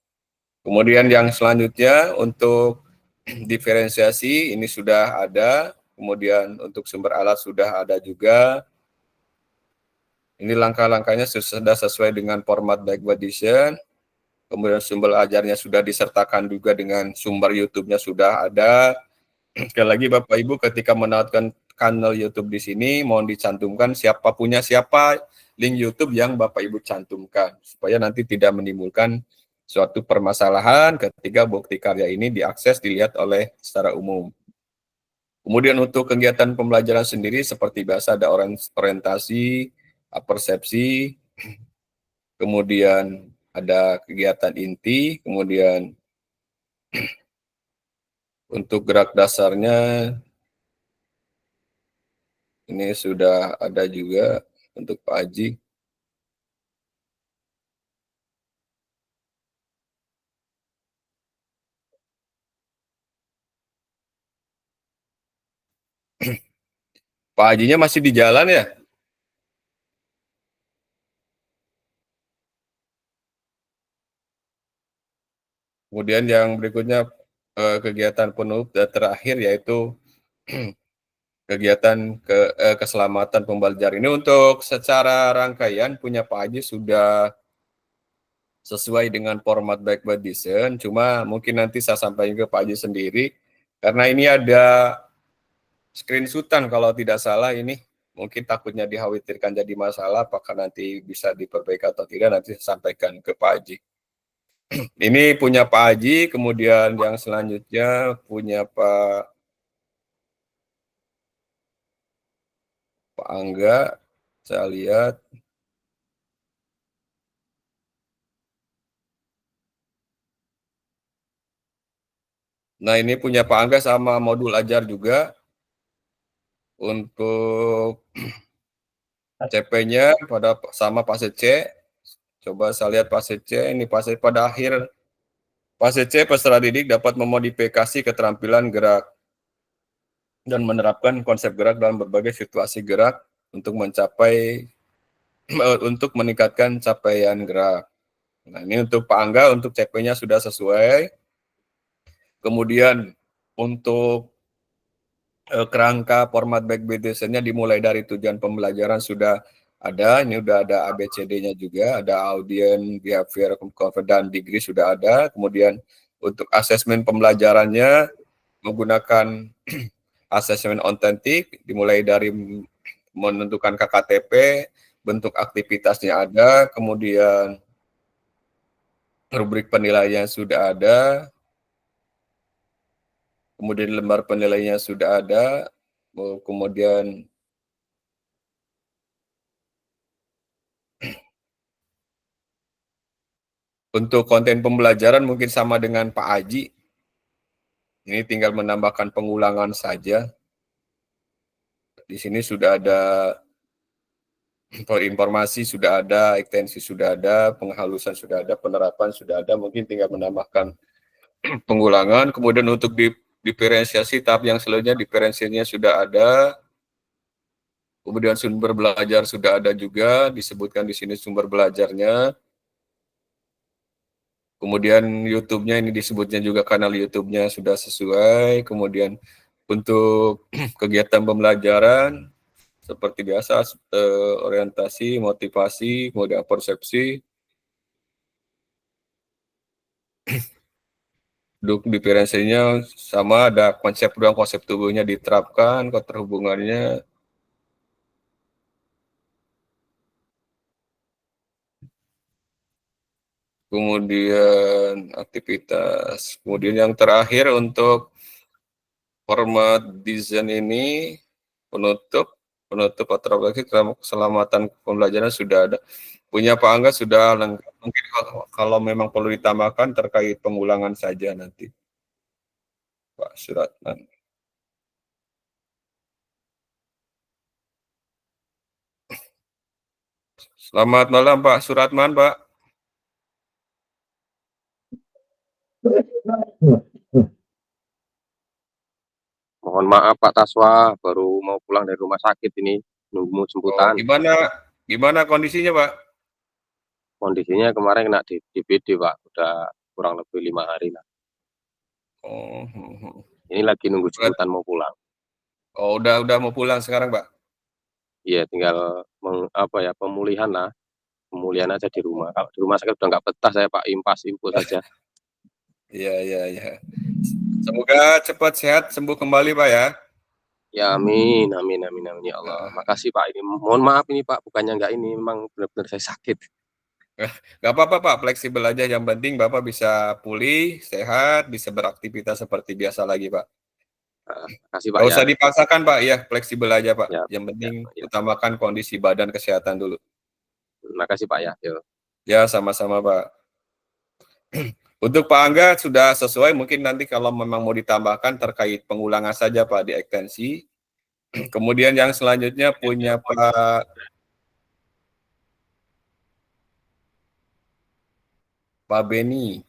Kemudian yang selanjutnya untuk diferensiasi ini sudah ada, kemudian untuk sumber alat sudah ada juga. Ini langkah-langkahnya sudah sesuai dengan format backward edition. Kemudian sumber ajarnya sudah disertakan juga dengan sumber YouTube-nya sudah ada. Sekali lagi Bapak Ibu ketika menautkan kanal YouTube di sini mohon dicantumkan siapa punya siapa link YouTube yang Bapak Ibu cantumkan supaya nanti tidak menimbulkan suatu permasalahan ketika bukti karya ini diakses dilihat oleh secara umum. Kemudian untuk kegiatan pembelajaran sendiri seperti biasa ada orientasi, persepsi, kemudian ada kegiatan inti, kemudian untuk gerak dasarnya ini sudah ada juga untuk Pak Haji. Pak Hajinya masih di jalan ya? Kemudian yang berikutnya kegiatan penutup dan terakhir yaitu kegiatan keselamatan pembelajaran ini. Untuk secara rangkaian punya Pak Haji sudah sesuai dengan format baik by design, cuma mungkin nanti saya sampaikan ke Pak Haji sendiri, karena ini ada screenshotan kalau tidak salah ini, mungkin takutnya dikhawatirkan jadi masalah, apakah nanti bisa diperbaiki atau tidak, nanti saya sampaikan ke Pak Haji. Ini punya Pak Haji, kemudian yang selanjutnya punya Pak Angga, saya lihat. Nah, ini punya Pak Angga sama modul ajar juga. Untuk CP-nya sama Pak C. Coba saya lihat Pak C. Ini Pak C pada akhir Pak C peserta didik dapat memodifikasi keterampilan gerak dan menerapkan konsep gerak dalam berbagai situasi gerak untuk untuk meningkatkan capaian gerak. Nah, ini untuk Pak Angga, untuk CP-nya sudah sesuai. Kemudian untuk kerangka format back BDC-nya dimulai dari tujuan pembelajaran sudah ada. Ini sudah ada ABCD-nya juga, ada audien, behavior, confidence, degree sudah ada. Kemudian untuk asesmen pembelajarannya menggunakan asesmen otentik, dimulai dari menentukan KKTP, bentuk aktivitasnya ada, kemudian rubrik penilaian sudah ada, kemudian lembar penilaiannya sudah ada, kemudian untuk konten pembelajaran mungkin sama dengan Pak Haji. Ini tinggal menambahkan pengulangan saja. Di sini sudah ada informasi, sudah ada ekstensi, sudah ada penghalusan, sudah ada penerapan, sudah ada. Mungkin tinggal menambahkan pengulangan. Kemudian untuk diferensiasi tahap yang selanjutnya, diferensiasinya sudah ada. Kemudian sumber belajar sudah ada juga, disebutkan di sini sumber belajarnya. Kemudian YouTube-nya ini disebutnya juga kanal YouTube-nya sudah sesuai. Kemudian untuk kegiatan pembelajaran seperti biasa, orientasi, motivasi, kemudian persepsi. Untuk diferensinya sama, ada konsep ruang, konsep tubuhnya diterapkan, keterhubungannya. Kemudian aktivitas. Kemudian yang terakhir untuk format desain ini penutup atau keselamatan pembelajaran sudah ada. Punya Pak Angga sudah lengkap. Mungkin kalau memang perlu ditambahkan terkait pengulangan saja nanti, Pak Suratman. Selamat malam Pak Suratman, Pak. Mohon maaf Pak Taswa, baru mau pulang dari rumah sakit ini, nunggu jemputan. Gimana kondisinya, Pak? Kondisinya kemarin kena DBD Pak, udah kurang lebih 5 hari lah. Ini lagi nunggu jemputan mau pulang. Oh, udah mau pulang sekarang, Pak? Iya, tinggal pemulihan lah. Pemulihan aja di rumah. Kalau di rumah sakit udah nggak betah saya Pak, impas-impus saja. Iya. Semoga cepat sehat, sembuh kembali, Pak ya. Ya amin ya Allah. Makasih Pak, ini mohon maaf ini Pak, bukannya nggak ini, memang benar-benar saya sakit. Nggak apa-apa Pak, fleksibel aja, yang penting Bapak bisa pulih, sehat, bisa beraktivitas seperti biasa lagi Pak. Makasih Pak Nggak ya. usah dipaksakan Pak, ya fleksibel aja Pak. Ya, yang penting ya. utamakan kondisi badan kesehatan dulu. Makasih Pak ya. Yo. Ya sama-sama Pak. Untuk Pak Angga sudah sesuai, mungkin nanti kalau memang mau ditambahkan terkait pengulangan saja Pak di ekstensi. Kemudian yang selanjutnya punya Pak Beni.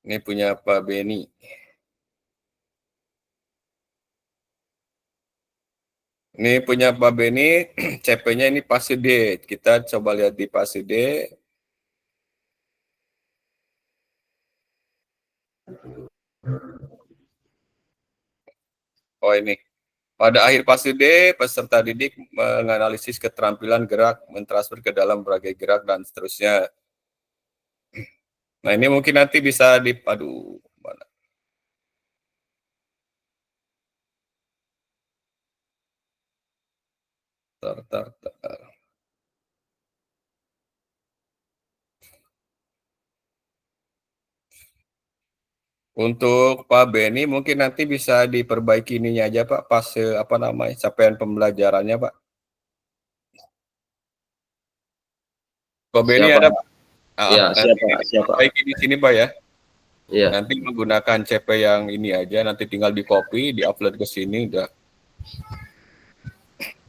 Ini punya Pak Beni. Ini punya Pak Beni, CP-nya ini pasti D. Kita coba lihat di pasti D. Oh ini. Pada akhir fase D, peserta didik menganalisis keterampilan gerak, mentransfer ke dalam berbagai gerak, dan seterusnya. Nah, ini mungkin nanti bisa dipadu. Mana? Tar. Untuk Pak Beni mungkin nanti bisa diperbaiki ininya aja Pak, pas apa namanya, capaian pembelajarannya Pak. Pak Beni Siapa? ada Pak? Iya, Nanti siapa? diperbaiki di sini Pak ya. Iya. Nanti menggunakan CP yang ini aja, nanti tinggal di copy, di-upload ke sini udah.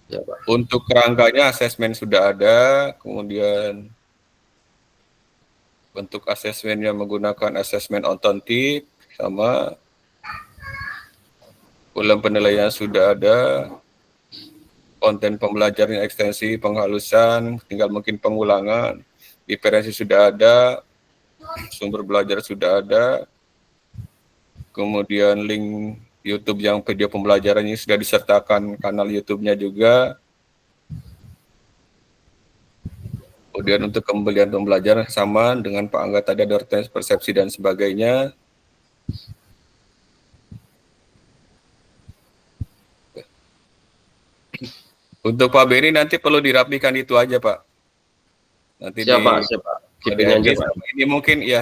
Ya, Pak. Untuk kerangkanya asesmen sudah ada, kemudian bentuk asesmennya menggunakan asesmen otentik, sama ulang penilaian sudah ada, konten pembelajaran ekstensi penghalusan, tinggal mungkin pengulangan, diferensi sudah ada, sumber belajar sudah ada, kemudian link YouTube yang video pembelajarannya sudah disertakan kanal YouTube-nya juga. Kemudian untuk pembelian pembelajaran sama dengan Pak Angga tadi ada persepsi dan sebagainya. Untuk Pak Beri nanti perlu dirapikan itu aja Pak. Nanti Siapa? ini, ini mungkin ya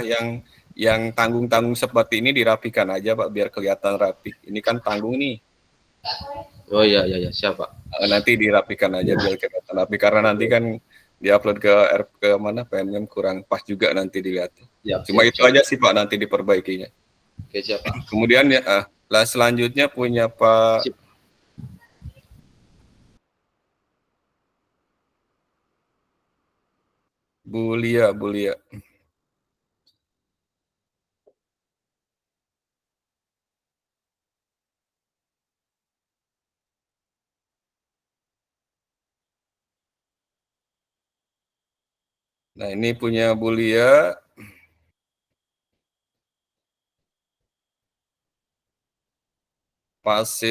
yang tanggung-tanggung seperti ini dirapikan aja Pak biar kelihatan rapi. Ini kan tanggung nih. Oh iya, siapa? Nanti dirapikan aja biar kelihatan rapi karena nanti kan diupload ke mana PMM kurang pas juga nanti dilihat. Ya, Cuma itu aja sih Pak nanti diperbaikinya. Oke, siapa? Kemudian ya selanjutnya punya Pak Bulia. Nah, ini punya Bulia. Fase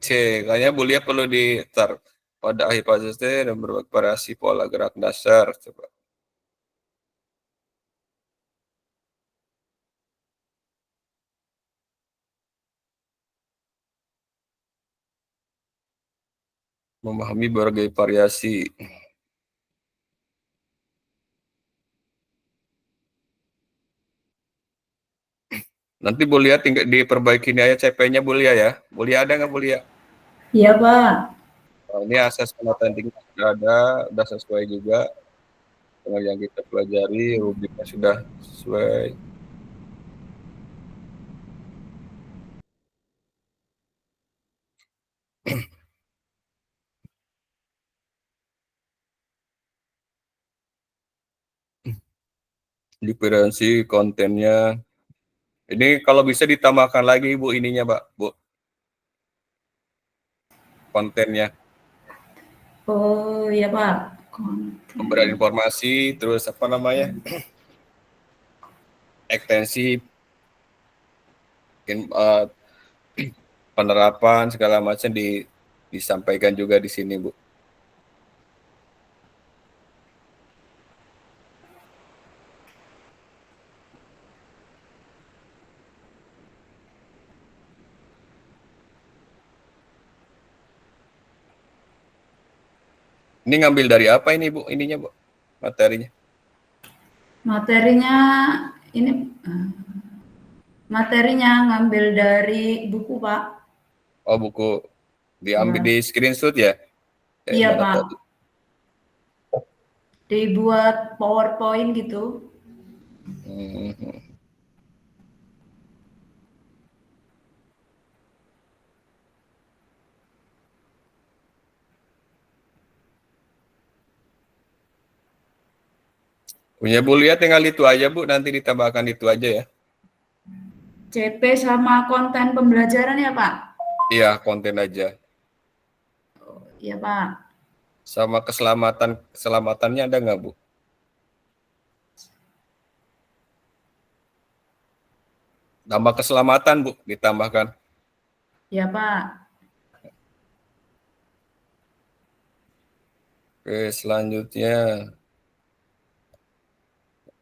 C, kayaknya Bulia perlu pada akhir fase C dan bervariasi pola gerak dasar. Coba. Memahami berbagai variasi. Nanti Bulia tinggal diperbaiki ini aja CP-nya Bulia ya. Bulia ada nggak Bulia? Iya Pak. Nah, ini asesmen otentik sudah ada, sudah sesuai juga dengan yang kita pelajari, rubriknya sudah sesuai. Diferensi kontennya. Ini kalau bisa ditambahkan lagi Bu ininya Pak, Bu. Kontennya. Oh iya Pak. Pemberian informasi, terus apa namanya? Ekstensi, penerapan segala macam disampaikan juga di sini, Bu. Ini ngambil dari apa ini, Bu? Ininya, Bu? Materinya. Materinya ngambil dari buku, Pak. Oh, buku. Diambil di screenshot ya? Iya, Pak. Tadi? Dibuat PowerPoint gitu. Punya Bu lihat tinggal itu aja Bu, nanti ditambahkan itu aja ya. CP sama konten pembelajaran ya Pak? Iya, konten aja. Oh, iya Pak. Sama keselamatannya ada nggak Bu? Tambah keselamatan, Bu, ditambahkan. Ya, Pak. Oke, selanjutnya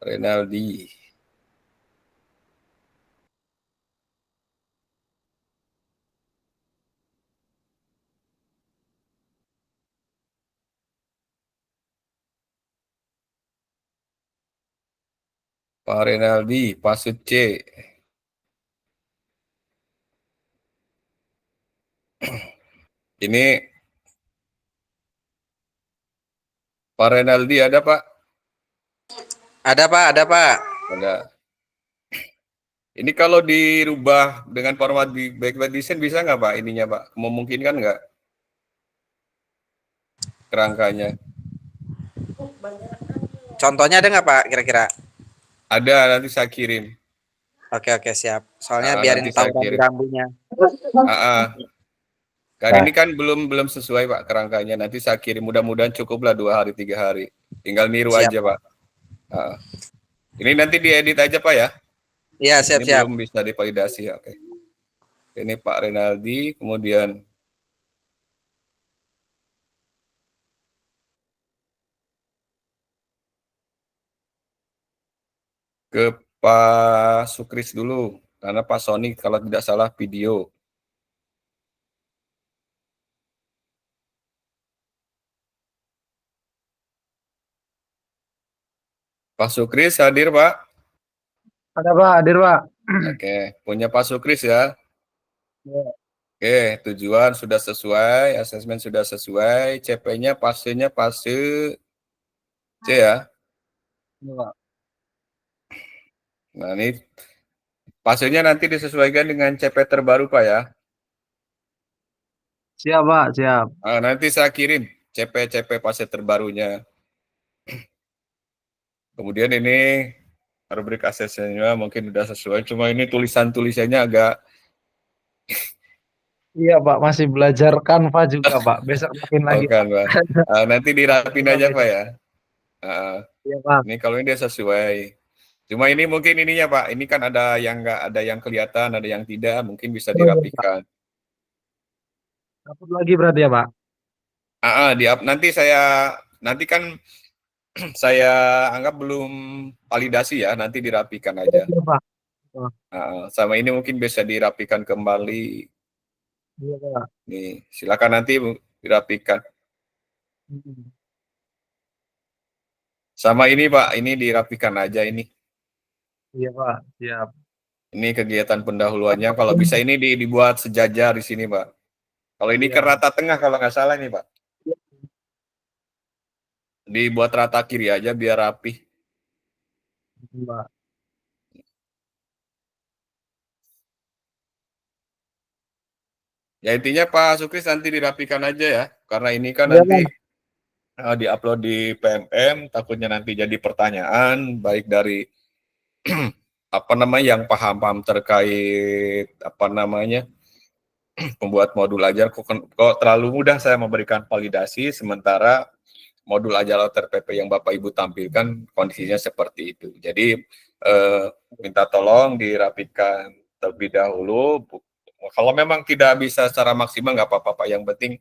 Renaldi. Pak Renaldi, Pasut C. Ini Pak Renaldi ada, Pak? Ada Pak, ada Pak. Ada. Ini kalau dirubah dengan format di backlight design bisa nggak, Pak? Ininya, Pak? Memungkinkan nggak? Kerangkanya. Contohnya ada nggak Pak kira-kira? Ada, nanti saya kirim. Oke siap. Soalnya Ah, biarin nanti tahu saya kirim. rambu-rambunya. Kan ini kan belum sesuai, Pak, kerangkanya. Nanti saya kirim, mudah-mudahan cukuplah 2 hari 3 hari. Tinggal niru Siap, aja, Pak. Ini nanti diedit aja, Pak, ya. Iya, siap Ini siap. belum bisa divalidasi, oke. Ini Pak Renaldi, kemudian ke Pak Sukris dulu, karena Pak Sony kalau tidak salah video. Pak Sukris hadir, Pak? Ada Pak, hadir Pak. Oke, punya Pak Sukris ya. Ya. Oke, tujuan sudah sesuai, asesmen sudah sesuai, CP-nya pasenya fase C ya. Ya, Pak. Nah, ini fasenya nanti disesuaikan dengan CP terbaru, Pak, ya. Siap Pak, siap. Nanti saya kirim CP fase terbarunya. Kemudian ini rubrik asesmennya mungkin sudah sesuai, cuma ini tulisannya agak Iya Pak, masih belajar Canva juga Pak. Besok makin lagi. kan, Pak. Nanti dirapin aja, Pak, ya. Iya Pak. Ini kalau ini dia sesuai. Cuma ini mungkin ininya, Pak. Ini kan ada yang nggak, ada yang kelihatan, ada yang tidak. Mungkin bisa dirapikan. Upload lagi berarti ya Pak? Nanti kan saya anggap belum validasi ya. Nanti dirapikan aja. Iya Pak. Sama ini mungkin bisa dirapikan kembali. Iya Pak. Nih, silakan nanti dirapikan. Sama ini, Pak, ini dirapikan aja ini. Iya Pak, siap. Ini kegiatan pendahuluannya. Kalau bisa ini dibuat sejajar di sini, Pak. Kalau ini ke rata tengah kalau nggak salah nih, Pak. Dibuat rata kiri aja biar rapi. Pak. Ya intinya Pak Sukris nanti dirapikan aja ya. Karena ini kan nanti diupload di PMM, takutnya nanti jadi pertanyaan baik dari apa namanya yang paham terkait apa namanya membuat modul ajar kok terlalu mudah saya memberikan validasi sementara modul ajar TPP yang Bapak Ibu tampilkan kondisinya seperti itu. Jadi minta tolong dirapikan terlebih dahulu. Kalau memang tidak bisa secara maksimal nggak apa-apa, Pak. Yang penting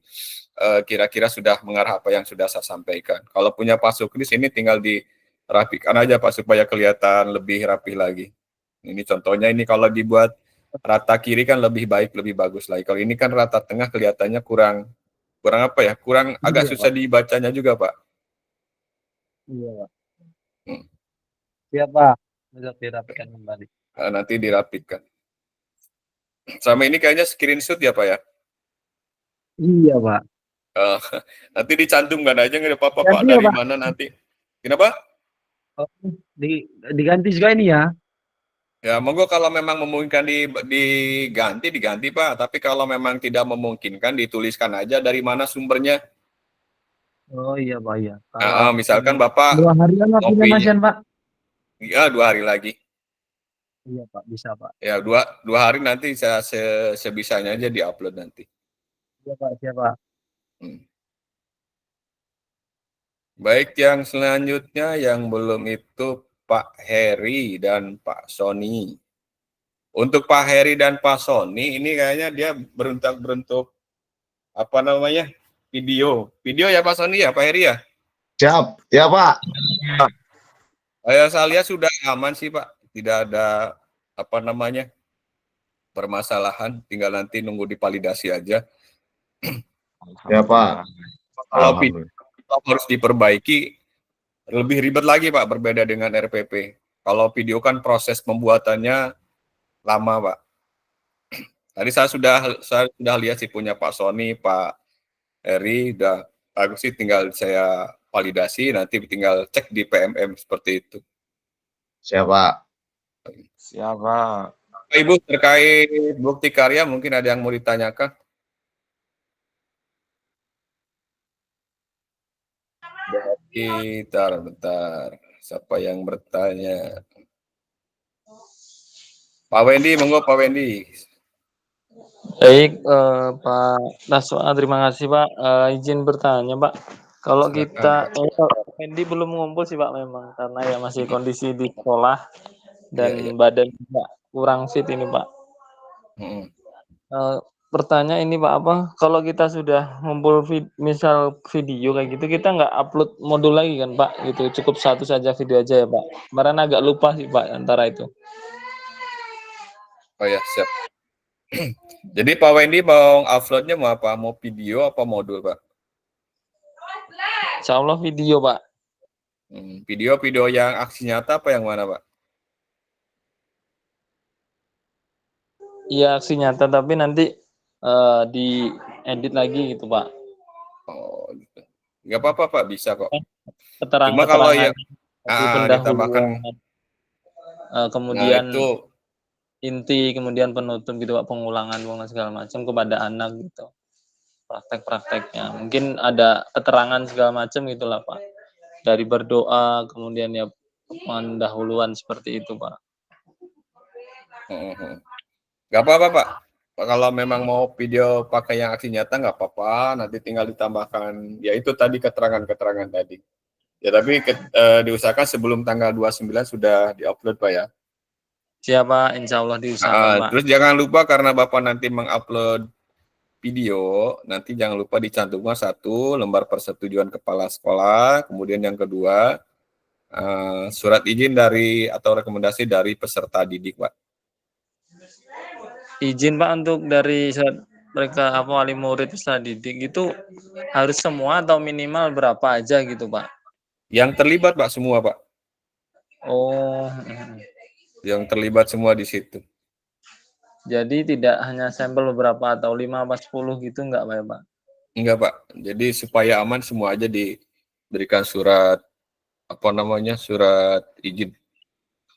kira-kira sudah mengarah apa yang sudah saya sampaikan. Kalau punya Pak Sukris ini tinggal dirapikan aja, Pak, supaya kelihatan lebih rapi lagi. Ini contohnya, ini kalau dibuat rata kiri kan lebih baik, lebih bagus lagi. Kalau ini kan rata tengah kelihatannya kurang apa ya? Kurang agak susah dibacanya juga, Pak. Iya Pak. Siap Pak. Bisa dirapikan kembali. Nanti dirapikan. Sama ini kayaknya screenshot ya, Pak, ya? Iya Pak. Nanti dicantumkan aja nggak apa-apa, Pak. Ganti ya, Dari Pak? mana nanti? Kenapa? Oh, diganti juga ini ya. Ya, monggo kalau memang memungkinkan diganti, Pak. Tapi kalau memang tidak memungkinkan, dituliskan aja dari mana sumbernya. Oh iya Pak, iya. Misalkan Bapak 2 harian lah punya Mas Yan, Pak. Ya, 2 hari lagi. Iya Pak, bisa Pak. Ya, dua hari nanti saya sebisanya aja diupload nanti. Iya Pak, siap Pak. Baik, yang selanjutnya yang belum itu Pak Heri dan Pak Sony. Untuk Pak Heri dan Pak Sony ini kayaknya dia berbentuk apa namanya, video ya Pak Sony ya, Pak Heri ya. Siap, ya Pak. Saya lihat sudah aman sih Pak, tidak ada apa namanya permasalahan, tinggal nanti nunggu divalidasi aja. Ya Pak. Kalau video harus diperbaiki, lebih ribet lagi Pak, berbeda dengan RPP. Kalau video kan proses pembuatannya lama Pak. Tadi saya sudah lihat sih punya Pak Sony, Pak Heri, udah bagus sih, tinggal saya validasi, nanti tinggal cek di PMM seperti itu. Siapa? Siapa? Pak Ibu, terkait bukti karya mungkin ada yang mau ditanyakan? Bentar. Siapa yang bertanya? Pak Wendy, monggo Pak Wendy. Baik, Pak Naswa, terima kasih Pak. Izin bertanya Pak, kalau kita Fendi belum ngumpul sih Pak memang, karena ya masih kondisi di sekolah dan badan juga kurang fit ini Pak. Pertanyaan ini Pak, apa kalau kita sudah ngumpul misal video kayak gitu, kita nggak upload modul lagi kan Pak, gitu, cukup satu saja video aja ya Pak. Kemarin agak lupa sih Pak antara itu. Oh ya, siap. Jadi Pak Wendy mau uploadnya mau apa? Mau video apa modul Pak? Insya Allah video Pak. Video yang aksi nyata apa yang mana Pak? Iya aksi nyata, tapi nanti di edit lagi gitu Pak. Oh gitu. Nggak apa-apa Pak, bisa kok. Cuma kalau yang ditambahkan kemudian nah, itu inti, kemudian penutup gitu Pak, pengulangan segala macam kepada anak gitu. Praktek-prakteknya. Mungkin ada keterangan segala macam gitulah Pak. Dari berdoa kemudian ya pendahuluan seperti itu Pak. Nggak apa-apa Pak. Kalau memang mau video pakai yang aksi nyata nggak apa-apa, nanti tinggal ditambahkan ya itu tadi keterangan-keterangan tadi. Ya tapi diusahakan sebelum tanggal 29 sudah diupload Pak ya. Siapa insya Allah diusahakan Pak. Terus jangan lupa karena Bapak nanti mengupload video, nanti jangan lupa dicantumkan 1 lembar persetujuan kepala sekolah, kemudian yang kedua surat izin dari atau rekomendasi dari peserta didik Pak. Izin Pak untuk dari mereka wali murid peserta didik itu harus semua atau minimal berapa aja gitu Pak? Yang terlibat Pak semua Pak. Oh. Yang terlibat semua di situ. Jadi tidak hanya sampel beberapa atau 5 atau 10 gitu enggak Pak ya Pak? Enggak Pak. Jadi supaya aman semua aja diberikan surat surat izin,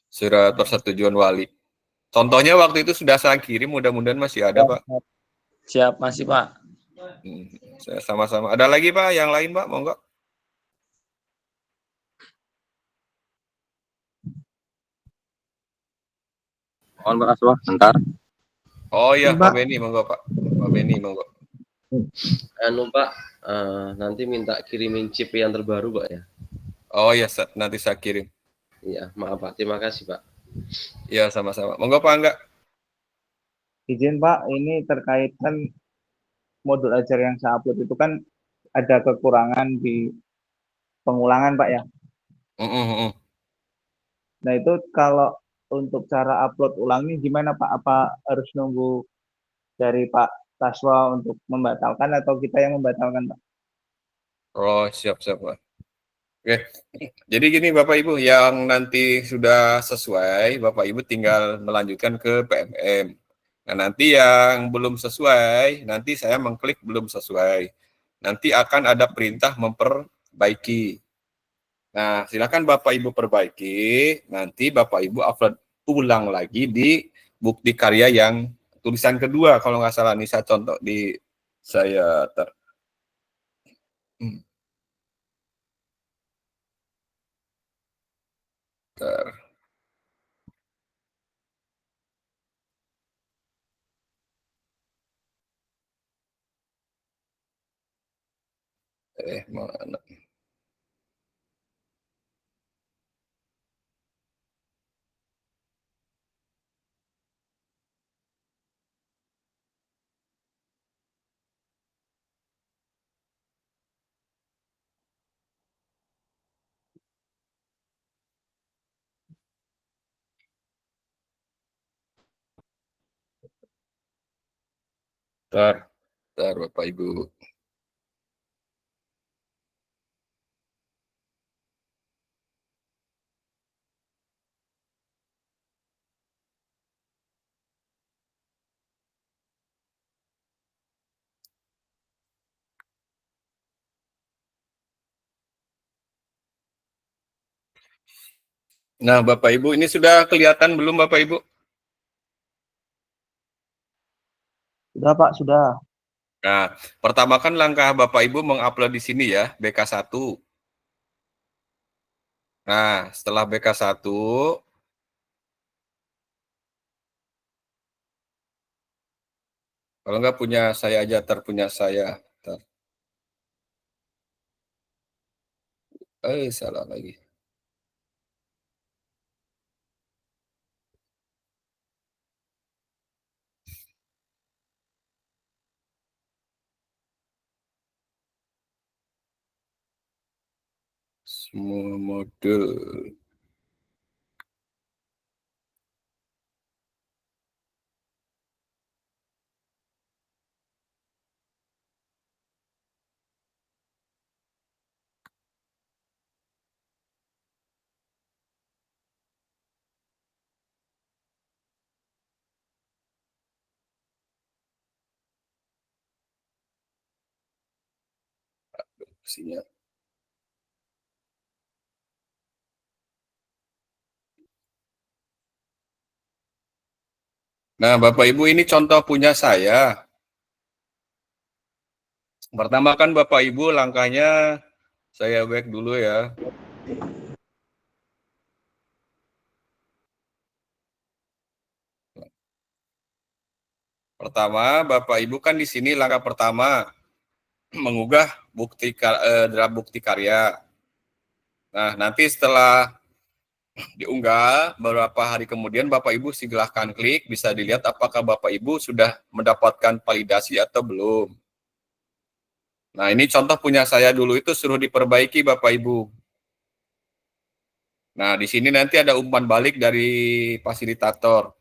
surat persetujuan wali. Contohnya waktu itu sudah saya kirim, mudah-mudahan masih ada Pak. Siap, masih Pak. Saya sama-sama. Ada lagi Pak yang lain Pak, monggo. Mohon Pak Aswa, bentar. Oh iya, Pak Beni, monggo Pak. Pak Beni, monggo. Pak, nanti minta kirimin chip yang terbaru Pak ya. Oh iya, nanti saya kirim. Iya, maaf Pak. Terima kasih Pak. Iya, sama-sama. Monggo Pak Angga. Izin Pak, ini terkait kan modul ajar yang saya upload itu kan ada kekurangan di pengulangan Pak ya. Nah itu kalau untuk cara upload ulangnya gimana Pak? Apa harus nunggu dari Pak Taswa untuk membatalkan atau kita yang membatalkan Pak? Oh siap Pak. Oke, jadi gini Bapak Ibu, yang nanti sudah sesuai, Bapak Ibu tinggal melanjutkan ke PMM. Nah nanti yang belum sesuai, nanti saya mengklik belum sesuai. Nanti akan ada perintah memperbaiki. Nah silakan Bapak Ibu perbaiki, nanti Bapak Ibu upload ulang lagi di bukti karya yang tulisan kedua, kalau nggak salah, nih saya contoh di saya mana? Bentar Bapak Ibu. Nah, Bapak Ibu, ini sudah kelihatan belum Bapak Ibu? Sudah Pak, sudah. Nah, pertama kan langkah Bapak Ibu mengupload di sini ya, BK1. Nah, setelah BK1, kalau nggak punya saya aja, terpunya saya. Ntar. Salah lagi. Semua model. Isinya. Nah, Bapak Ibu, ini contoh punya saya. Pertama kan Bapak Ibu langkahnya saya back dulu ya. Pertama, Bapak Ibu kan di sini langkah pertama mengunggah draft bukti karya. Nah, nanti setelah diunggah beberapa hari kemudian Bapak Ibu silahkan klik, bisa dilihat apakah Bapak Ibu sudah mendapatkan validasi atau belum. Nah, ini contoh punya saya dulu itu suruh diperbaiki Bapak Ibu. Nah, di sini nanti ada umpan balik dari fasilitator.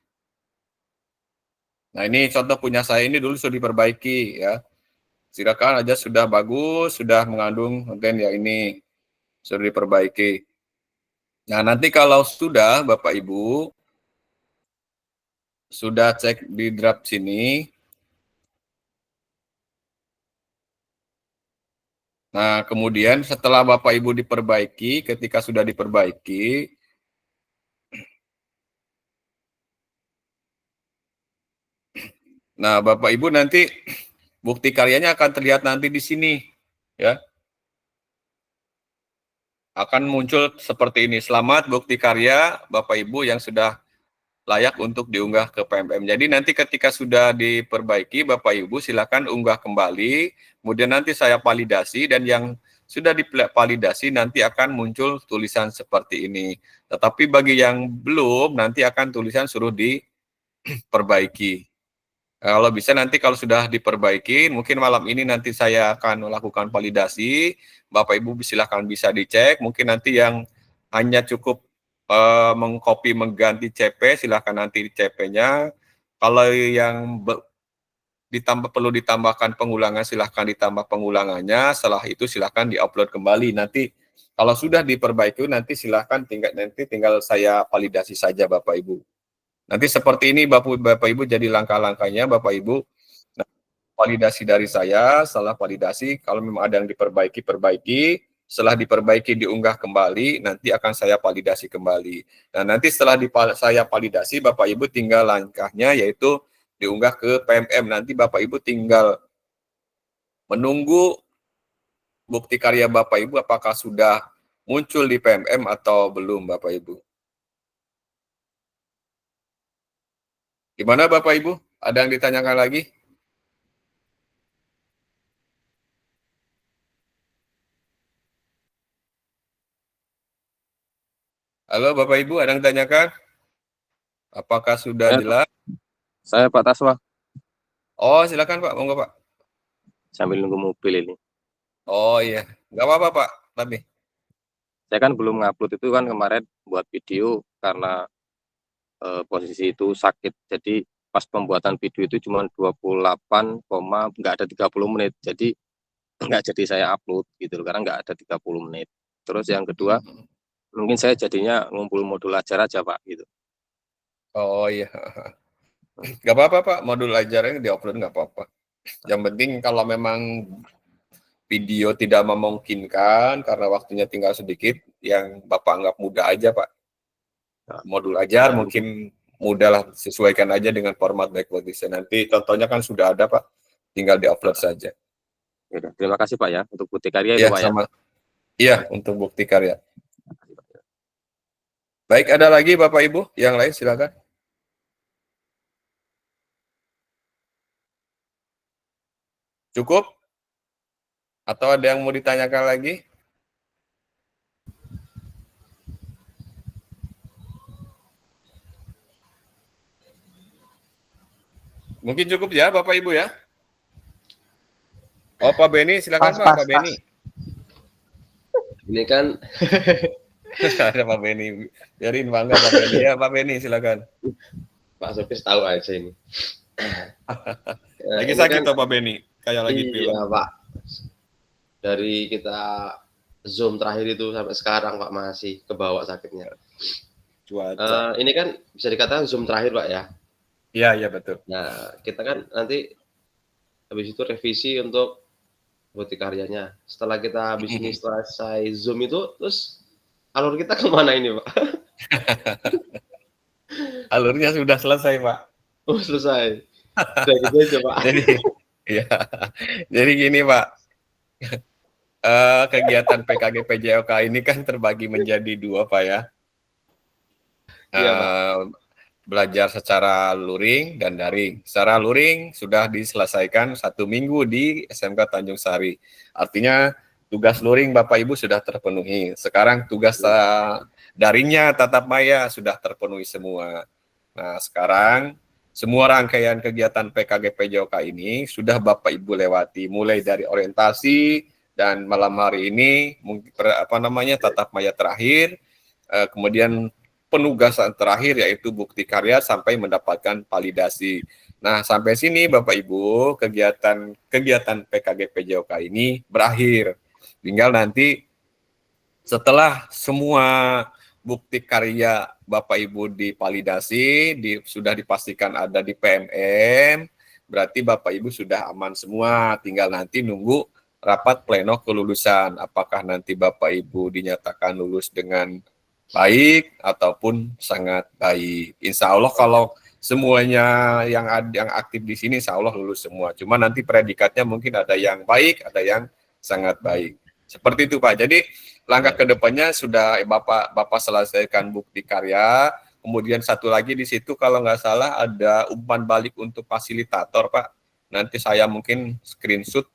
Nah, ini contoh punya saya ini dulu sudah diperbaiki ya. Silakan aja sudah bagus, sudah mengandung konten ya ini sudah diperbaiki. Nah, nanti kalau sudah Bapak Ibu sudah cek di draft sini. Nah, kemudian setelah Bapak Ibu diperbaiki, ketika sudah diperbaiki, nah Bapak Ibu nanti bukti karyanya akan terlihat nanti di sini, ya. Akan muncul seperti ini. Selamat bukti karya Bapak Ibu yang sudah layak untuk diunggah ke PMM. Jadi nanti ketika sudah diperbaiki, Bapak Ibu silakan unggah kembali, kemudian nanti saya validasi, dan yang sudah divalidasi nanti akan muncul tulisan seperti ini. Tetapi bagi yang belum, nanti akan tulisan suruh diperbaiki. Kalau bisa nanti kalau sudah diperbaiki, mungkin malam ini nanti saya akan melakukan validasi. Bapak Ibu silahkan bisa dicek. Mungkin nanti yang hanya cukup mengcopy mengganti CP, silahkan nanti CP-nya. Kalau yang perlu ditambahkan pengulangan, silahkan ditambah pengulangannya. Setelah itu silahkan diupload kembali. Nanti kalau sudah diperbaiki, nanti silahkan tinggal saya validasi saja Bapak Ibu. Nanti seperti ini Bapak Ibu jadi langkah-langkahnya Bapak Ibu. Nah, validasi dari saya, setelah validasi kalau memang ada yang diperbaiki, setelah diperbaiki diunggah kembali, nanti akan saya validasi kembali. Nah, nanti setelah saya validasi Bapak Ibu tinggal langkahnya yaitu diunggah ke PMM. Nanti Bapak Ibu tinggal menunggu bukti karya Bapak Ibu apakah sudah muncul di PMM atau belum Bapak Ibu. Gimana Bapak Ibu? Ada yang ditanyakan lagi? Halo Bapak Ibu, ada yang ditanyakan? Apakah sudah jelas? Saya Pak Taswa. Oh, silakan Pak, monggo Pak. Sambil nunggu mobil ini. Oh iya, nggak apa-apa Pak, tapi Saya kan belum ngupload itu kan kemarin buat video karena posisi itu sakit. Jadi pas pembuatan video itu cuma 28, nggak ada 30 menit. Jadi nggak jadi saya upload gitu loh, karena nggak ada 30 menit. Terus yang kedua, mungkin saya jadinya ngumpul modul ajar aja Pak gitu. Oh iya, nggak apa-apa Pak, modul ajarnya di-upload nggak apa-apa. Yang penting kalau memang video tidak memungkinkan karena waktunya tinggal sedikit, yang Bapak anggap mudah aja Pak. Modul ajar mungkin mudah lah, sesuaikan aja dengan format backward design. Nanti contohnya kan sudah ada Pak, tinggal di-upload saja. Yaudah, terima kasih Pak ya untuk bukti karya Ya, itu Pak sama. Iya, untuk bukti karya. Baik, ada lagi Bapak Ibu yang lain, silakan. Cukup? Atau ada yang mau ditanyakan lagi? Mungkin cukup ya Bapak Ibu ya. Oh Pak Beni, silakan Pak Beni. Ini kan Ada Pak Beni. Biarin bangga Pak Beni ya, Pak Beni silakan. Pak Sopis tahu aja ini. Lagi Ini sakit kan- toh Pak Beni, kayak lagi pilek. Iya Pak. Dari kita Zoom terakhir itu sampai sekarang Pak masih kebawa sakitnya. Cuaca. Ini kan bisa dikatakan Zoom terakhir Pak ya. Iya, iya betul. Nah, kita kan nanti habis itu revisi untuk bukti karyanya. Setelah kita habis ini selesai Zoom itu, terus alur kita kemana ini Pak? Alurnya sudah selesai Pak. Oh selesai. Udah gitu aja Pak. Jadi, ya, jadi gini Pak. Kegiatan PKG PJOK ini kan terbagi menjadi dua Pak ya. Iya, Pak. Belajar secara luring dan daring. Secara luring sudah diselesaikan 1 minggu di SMK Tanjung Sari. Artinya tugas luring Bapak Ibu sudah terpenuhi. Sekarang tugas daringnya tatap maya sudah terpenuhi semua. Nah sekarang semua rangkaian kegiatan PKG PJOK ini sudah Bapak Ibu lewati, mulai dari orientasi dan malam hari ini mungkin tatap maya terakhir, kemudian penugasan terakhir yaitu bukti karya sampai mendapatkan validasi. Nah, sampai sini Bapak Ibu, kegiatan PKG PJOK ini berakhir. Tinggal nanti setelah semua bukti karya Bapak Ibu divalidasi, sudah dipastikan ada di PMM, berarti Bapak Ibu sudah aman semua. Tinggal nanti nunggu rapat pleno kelulusan. Apakah nanti Bapak Ibu dinyatakan lulus dengan baik ataupun sangat baik. Insya Allah kalau semuanya yang aktif di sini Insya Allah lulus semua. Cuma nanti predikatnya mungkin ada yang baik, ada yang sangat baik. Seperti itu Pak. Jadi langkah kedepannya sudah Bapak selesaikan bukti karya. Kemudian satu lagi di situ kalau nggak salah ada umpan balik untuk fasilitator Pak. Nanti saya mungkin screenshot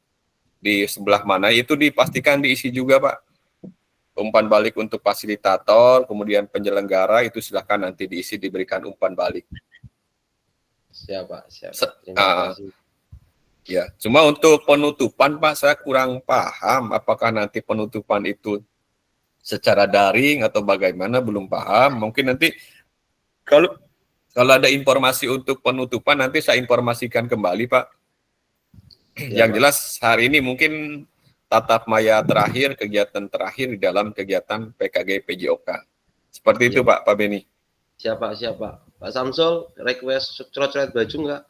di sebelah mana itu dipastikan diisi juga Pak. Umpan balik untuk fasilitator, kemudian penyelenggara itu silahkan nanti diisi diberikan umpan balik. Siap Pak, siap. Terima kasih. Ya, cuma untuk penutupan Pak saya kurang paham apakah nanti penutupan itu secara daring atau bagaimana, belum paham. Mungkin nanti kalau ada informasi untuk penutupan nanti saya informasikan kembali Pak. Ya, Yang Pak. jelas hari ini mungkin tatap maya terakhir, kegiatan terakhir di dalam kegiatan PKG PJOK. Seperti itu Pak Beni. Siap Pak, siap Pak. Pak Samsul, request coret-coret baju nggak?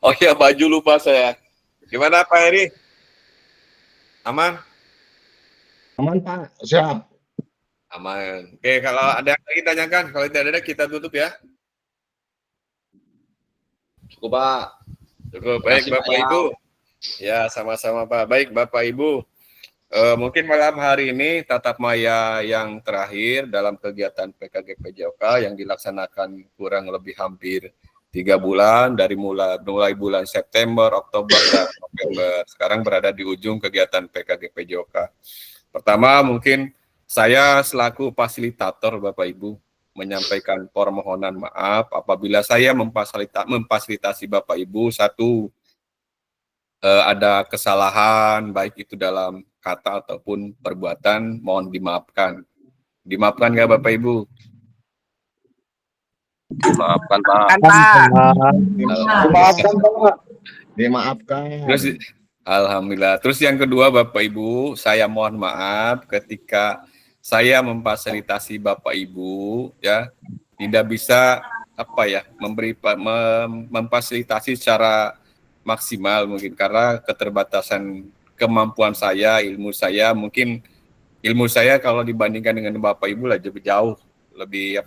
Oh ya, baju lupa saya. Gimana Pak Heri? Aman? Aman Pak, siap. Aman. Oke, kalau ada yang lagi tanyakan, kalau tidak ada kita tutup ya. Cukup Pak. Cukup. Baik Makasih, Bapak Pak, ya. Ibu. Ya, sama-sama Pak. Baik Bapak Ibu. Mungkin malam hari ini tatap maya yang terakhir dalam kegiatan PKG PJOK yang dilaksanakan kurang lebih hampir 3 bulan dari mulai bulan September, Oktober, dan November. Sekarang berada di ujung kegiatan PKG PJOK. Pertama mungkin saya selaku fasilitator Bapak Ibu menyampaikan permohonan maaf apabila saya memfasilitasi Bapak Ibu ada kesalahan baik itu dalam kata ataupun perbuatan, mohon dimaafkan. Dimaafkan nggak Bapak Ibu? Maafkan Pak. Kan Pak. Dimaafkan Pak. Dimaafkan. Terus alhamdulillah. Terus yang kedua Bapak Ibu, saya mohon maaf ketika saya memfasilitasi Bapak Ibu ya tidak bisa memfasilitasi secara maksimal mungkin karena keterbatasan kemampuan saya, ilmu saya kalau dibandingkan dengan Bapak Ibu lebih jauh, lebih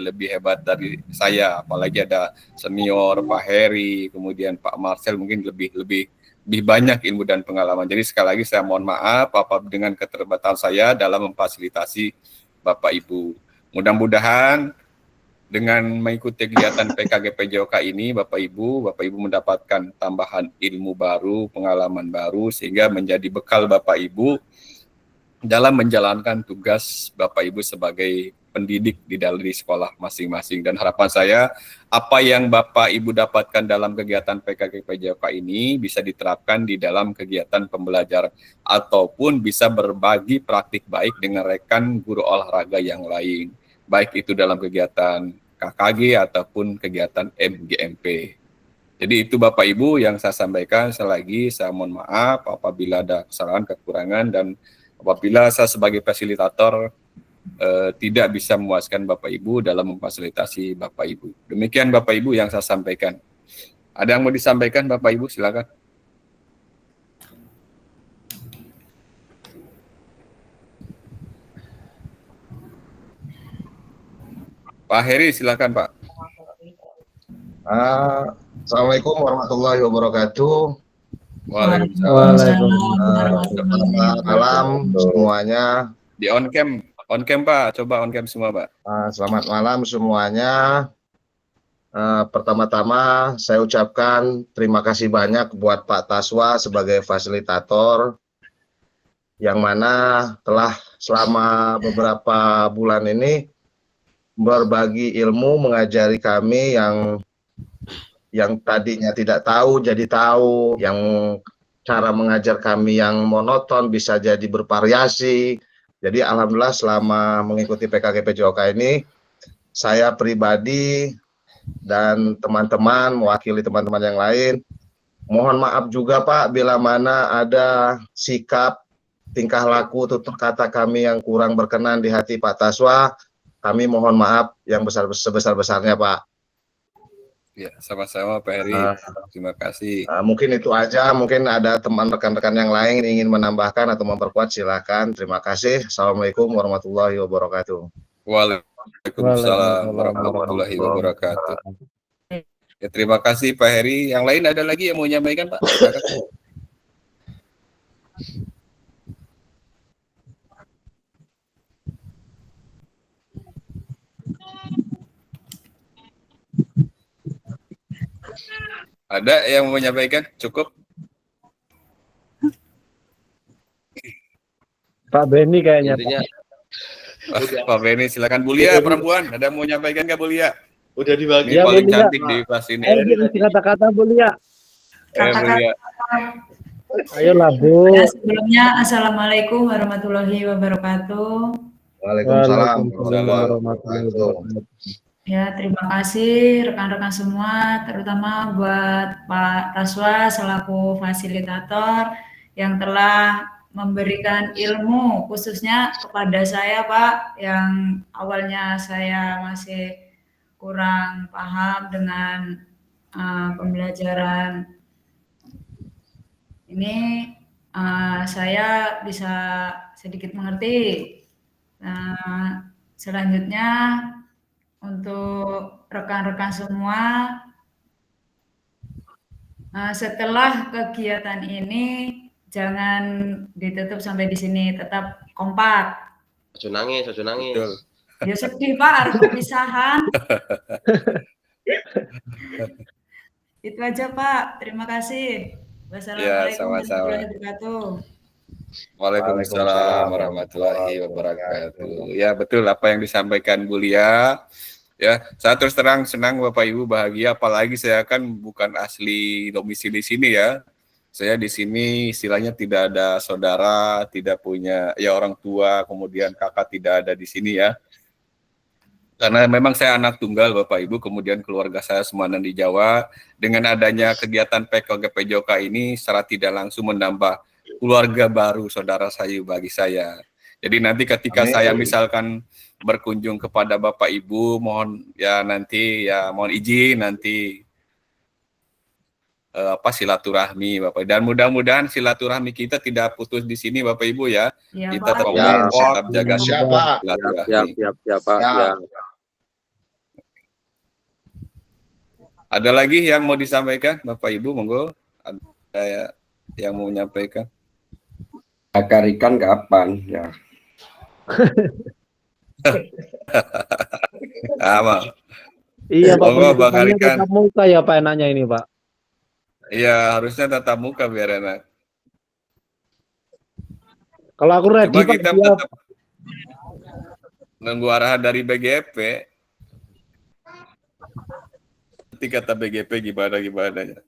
lebih hebat dari saya, apalagi ada senior Pak Heri, kemudian Pak Marcel mungkin lebih banyak ilmu dan pengalaman. Jadi sekali lagi saya mohon maaf dengan keterbatasan saya dalam memfasilitasi Bapak Ibu. Mudah-mudahan dengan mengikuti kegiatan PKGP-JOK ini Bapak Ibu mendapatkan tambahan ilmu baru, pengalaman baru sehingga menjadi bekal Bapak Ibu dalam menjalankan tugas Bapak Ibu sebagai pendidik di sekolah masing-masing. Dan harapan saya, apa yang Bapak Ibu dapatkan dalam kegiatan PKGP-JOK ini bisa diterapkan di dalam kegiatan pembelajaran ataupun bisa berbagi praktik baik dengan rekan guru olahraga yang lain, baik itu dalam kegiatan KKG ataupun kegiatan MGMP. Jadi itu Bapak Ibu yang saya sampaikan. Sekali lagi saya mohon maaf apabila ada kesalahan, kekurangan, dan apabila saya sebagai fasilitator tidak bisa memuaskan Bapak Ibu dalam memfasilitasi Bapak Ibu. Demikian Bapak Ibu yang saya sampaikan. Ada yang mau disampaikan Bapak Ibu, silakan. Pak Heri, silakan Pak. Assalamualaikum warahmatullahi wabarakatuh. Waalaikumsalam. Selamat malam semuanya. Di on cam Pak, coba on cam semua Pak. Selamat malam semuanya. Pertama-tama saya ucapkan terima kasih banyak buat Pak Taswa sebagai fasilitator yang mana telah selama beberapa bulan ini berbagi ilmu, mengajari kami yang tadinya tidak tahu jadi tahu, yang cara mengajar kami yang monoton bisa jadi bervariasi. Jadi alhamdulillah selama mengikuti PKGP-JOK ini, saya pribadi dan teman-teman, mewakili teman-teman yang lain, mohon maaf juga Pak bila mana ada sikap, tingkah laku, tutur kata kami yang kurang berkenan di hati Pak Taswa. Kami mohon maaf yang sebesar-besarnya Pak. Ya, sama-sama Pak Heri. Terima kasih. Mungkin itu aja. Mungkin ada teman rekan-rekan yang lain ingin menambahkan atau memperkuat, silakan. Terima kasih. Assalamualaikum warahmatullahi wabarakatuh. Waalaikumsalam warahmatullahi wabarakatuh. Ya, terima kasih Pak Heri. Yang lain ada lagi yang mau menyampaikan Pak? Ada yang mau menyampaikan? Cukup? Pak Beni kayaknya. Pak Beni, silakan. Bulia perempuan, ada mau menyampaikan nggak Bulia? Udah dibagi. Ini paling cantik di kelas ini. Kata-kata Bulia. Bulia. Ayolah Bu. Sebelumnya Assalamualaikum warahmatullahi wabarakatuh. Waalaikumsalam warahmatullahi wabarakatuh. Ya, terima kasih rekan-rekan semua, terutama buat Pak Taswa selaku fasilitator yang telah memberikan ilmu khususnya kepada saya Pak, yang awalnya saya masih kurang paham dengan pembelajaran ini, saya bisa sedikit mengerti. Selanjutnya untuk rekan-rekan semua, setelah kegiatan ini jangan ditutup sampai di sini, tetap kompak. Ojo nangis. Betul. Ya sedih Pak, harus perpisahan. Itu aja Pak, terima kasih. Wassalamualaikum warahmatullahi wabarakatuh. Waalaikumsalam warahmatullahi wabarakatuh. Ya betul apa yang disampaikan Bulia. Ya, saya terus terang senang Bapak Ibu, bahagia, apalagi saya kan bukan asli domisili sini ya. Saya di sini istilahnya tidak ada saudara, tidak punya ya orang tua, kemudian kakak tidak ada di sini ya. Karena memang saya anak tunggal Bapak Ibu, kemudian keluarga saya semuanya di Jawa. Dengan adanya kegiatan PKGPJOK ini secara tidak langsung menambah keluarga baru saudara saya bagi saya. Jadi nanti ketika saya misalkan berkunjung kepada Bapak Ibu, mohon mohon izin nanti silaturahmi Bapak. Dan mudah-mudahan silaturahmi kita tidak putus di sini Bapak Ibu ya. Iya, Kita Pak. tetap Ya. tetap jaga Siapa? silaturahmi. Siap, Pak. Ya. Ada lagi yang mau disampaikan Bapak Ibu, monggo. Ada yang mau menyampaikan? Bakar ikan kapan ya? Sama. Iya Pak, Monggo bakar pendidikannya ikan. tatap muka ya Pak enaknya ini Pak. Iya, harusnya tatap muka biar enak. Kalau aku ready Coba Pak, kita siap. tetap nunggu arahan dari BGP. Nanti kata BGP gimana-gimananya.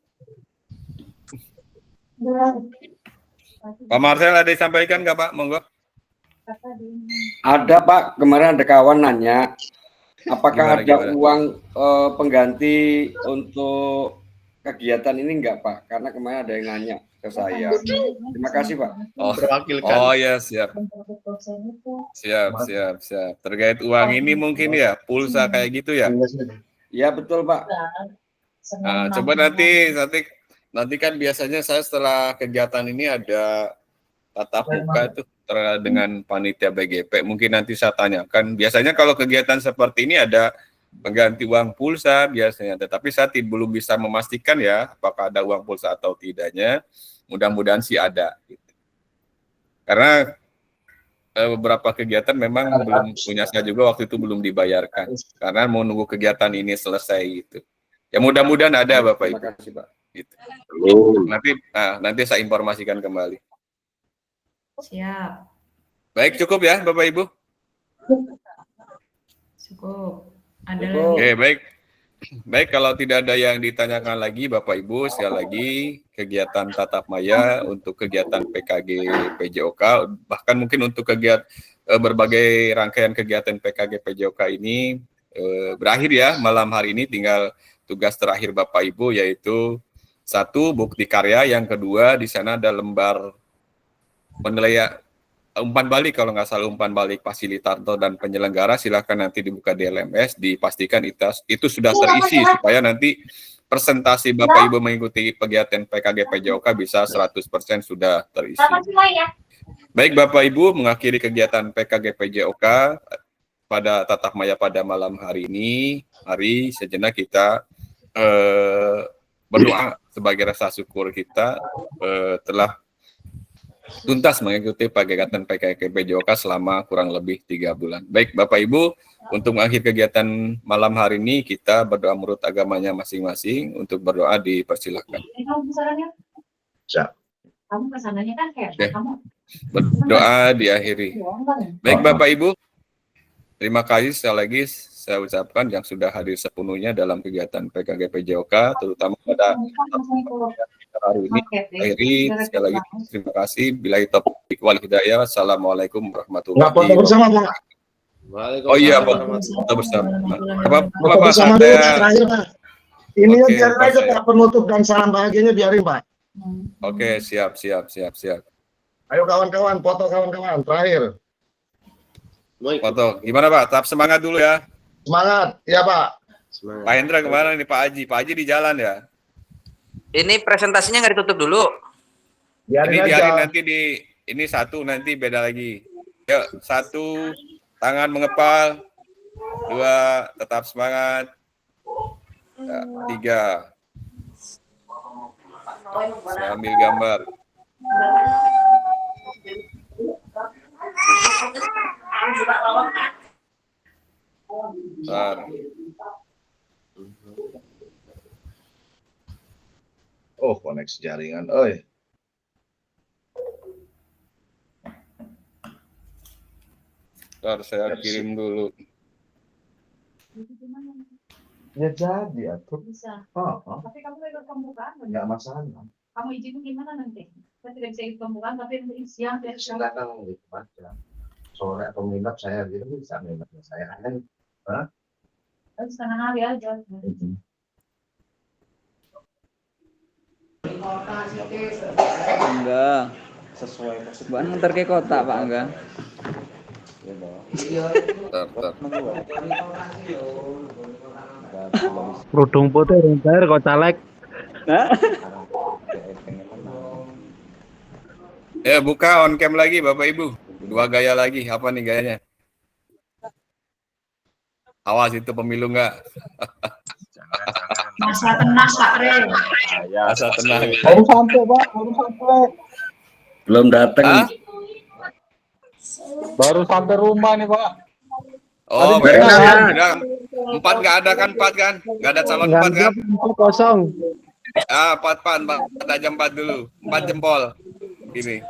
Pak Marcel ada disampaikan nggak Pak? Monggo. Ada Pak, kemarin ada kawan nanya, apakah ada Gimana? uang pengganti untuk kegiatan ini enggak Pak? Karena kemarin ada yang nanya ke saya. Terima kasih Pak. Oh ya, siap. Siap. Terkait uang ini mungkin ya, pulsa kayak gitu ya. Ya betul Pak. Nah, coba nanti kan biasanya saya setelah kegiatan ini ada tatap muka itu dengan panitia BGP. Mungkin nanti saya tanyakan. Biasanya kalau kegiatan seperti ini ada pengganti uang pulsa biasanya, tetapi saya belum bisa memastikan ya apakah ada uang pulsa atau tidaknya. Mudah-mudahan sih ada. Karena beberapa kegiatan memang belum punya saya juga waktu itu belum dibayarkan karena mau nunggu kegiatan ini selesai gitu. Ya mudah-mudahan ada Bapak Ibu. Terima kasih Pak. Gitu. Nanti saya informasikan kembali. Siap. Baik, cukup ya Bapak Ibu. Cukup. Ada Cukup. lagi? Oke, baik. Baik, kalau tidak ada yang ditanyakan lagi Bapak Ibu, sekali lagi kegiatan tatap maya untuk kegiatan PKG PJOK, bahkan mungkin untuk kegiatan berbagai rangkaian kegiatan PKG PJOK ini berakhir ya malam hari ini. Tinggal tugas terakhir Bapak Ibu yaitu 1 bukti karya, yang kedua di sana ada lembar penilaian umpan balik, kalau nggak salah umpan balik fasilitator dan penyelenggara. Silakan nanti dibuka di LMS, dipastikan itu sudah terisi supaya nanti presentasi Bapak Ibu mengikuti kegiatan PKG PJOK bisa 100% sudah terisi. Baik Bapak Ibu, mengakhiri kegiatan PKG PJOK pada tatap maya pada malam hari ini. Mari sejenak kita berdoa sebagai rasa syukur kita telah tuntas mengikuti kegiatan PKG PJOK selama kurang lebih 3 bulan. Baik Bapak Ibu, untuk mengakhiri kegiatan malam hari ini kita berdoa menurut agamanya masing-masing. Untuk berdoa dipersilakan. Kamu kesananya kan kayak kamu. Berdoa diakhiri. Baik Bapak Ibu, terima kasih sekali lagi saya ucapkan yang sudah hadir sepenuhnya dalam kegiatan PKG PJOK, terutama pada hari ini. Akhiri sekali lagi terima kasih. Billahi taufiq wal hidayah. Assalamualaikum warahmatullahi wabarakatuh. Oh iya, foto bersama. Apa Sama dulu terakhir Pak. Ini yang biarin aja Pak, penutup dan salam bahagianya biarin Pak. Oke, siap. Ayo kawan-kawan, foto kawan-kawan terakhir. Foto. Gimana Pak? Tetap semangat dulu ya. Semangat, ya Pak. Pak Hendra kemana nih Pak Haji? Pak Haji di jalan ya? Ini presentasinya nggak ditutup dulu. Biarin nanti ini 1 nanti beda lagi. Yuk, 1 tangan mengepal, 2 tetap semangat, 3 saya ambil gambar. Bentar. Oh, koneksi jaringan. Oi. Bentar, saya kirim dulu. Ya jadi atuh. Bisa. Oh. Tapi kamu ikut pembukaan. Enggak masalah. Kamu izin gimana nanti? Saya tidak bisa ikut pembukaan, tapi nanti siang ya. Silakan baca. Sore atau minap saya gitu bisa minapnya saya. setengah hari aja. Enggak. Bukan ngantar ke kota, Pak, enggak. Bentar. Kerudung putih cair kok caleg. Ya, buka on cam lagi Bapak Ibu. Dua gaya lagi. Apa nih gayanya? Awas itu pemilu enggak? Masa tenang Pak Re. Masa tenang. Baru sampai, Pak. Baru sampai. Belum datang. Hah? Baru sampai rumah nih, Pak. Oh, Tadi mereka berenang. bilang 4 nggak ada kan 4 kan? Nggak ada calon 4 kan? Kosong. 4 aja 4 dulu. 4 jempol. Gini.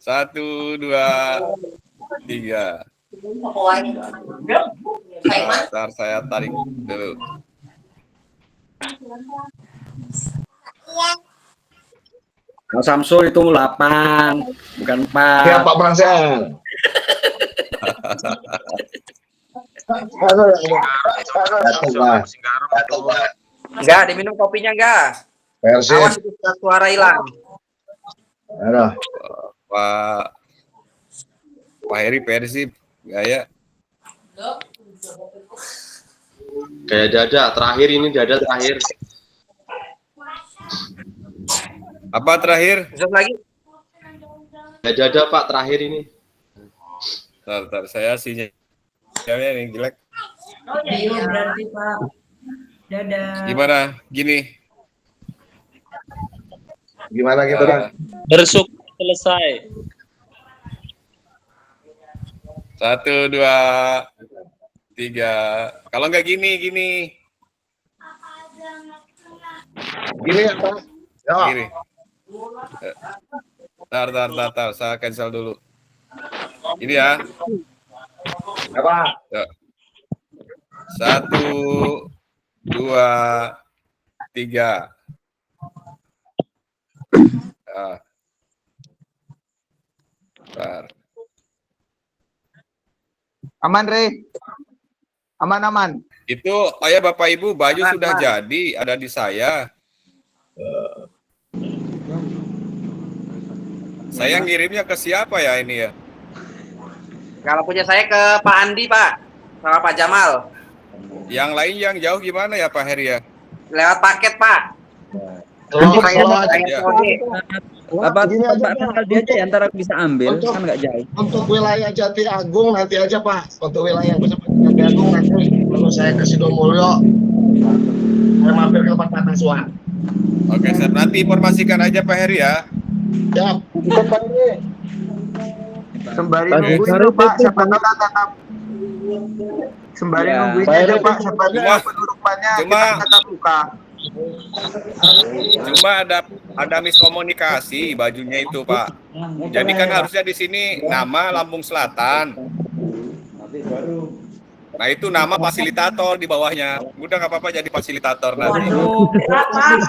1, 2, 3. Bentar, saya tarik dulu. Mas Samsul itu 8, bukan 4. Ya Pak Bransel. Enggak, diminum kopinya enggak. Persib. Awas itu suara hilang. Aduh. Pak Heri Persib gaya. Kayak dada terakhir ini, dada terakhir. Apa terakhir? Besok lagi. Kayak dada Pak terakhir ini. Bentar, saya sinyalnya nih jelek. Oh iya berarti Pak. Dadah. Gimana? Gini. Gimana gitu kan? Bersyukur selesai. 1, 2, 3. Kalau nggak gini. Gini ya Pak. Ya. Gini. Tar. Saya cancel dulu. Ini ya. Apa? 1, 2, 3. Nah. Bentar. Aman, Re. Aman. Itu, oh ya Bapak Ibu, baju sudah jadi, ada di saya. Saya ngirimnya ke siapa ya ini ya? Kalau punya saya ke Pak Andi, Pak. Sama Pak Jamal. Yang lain yang jauh gimana ya Pak Heri ya? Lewat paket, Pak. Kalau Ya. Apa Pak dia aja ya, antara bisa ambil kan nggak jauh. untuk wilayah Jati Agung nanti aja Pak. Untuk wilayah Jati Agung nanti kalau saya ke Sidomulyo saya mampir ke Pak Taswa. Oke, saya nanti informasikan aja Pak Heri ya. Ya, Pak Heri. Sembari Pak nungguin Heri tuh Pak, itu, siapa tahu tetap sembari Ya. nungguin Pak aja Heri Pak, itu, siapa tahu Cuma- penutupannya cuma- kita tetap buka. Cuma ada miskomunikasi bajunya itu Pak. Jadi kan harusnya di sini nama Lampung Selatan. Nah itu nama fasilitator di bawahnya. Udah nggak apa-apa jadi fasilitator nanti. Waduh, berat Pak.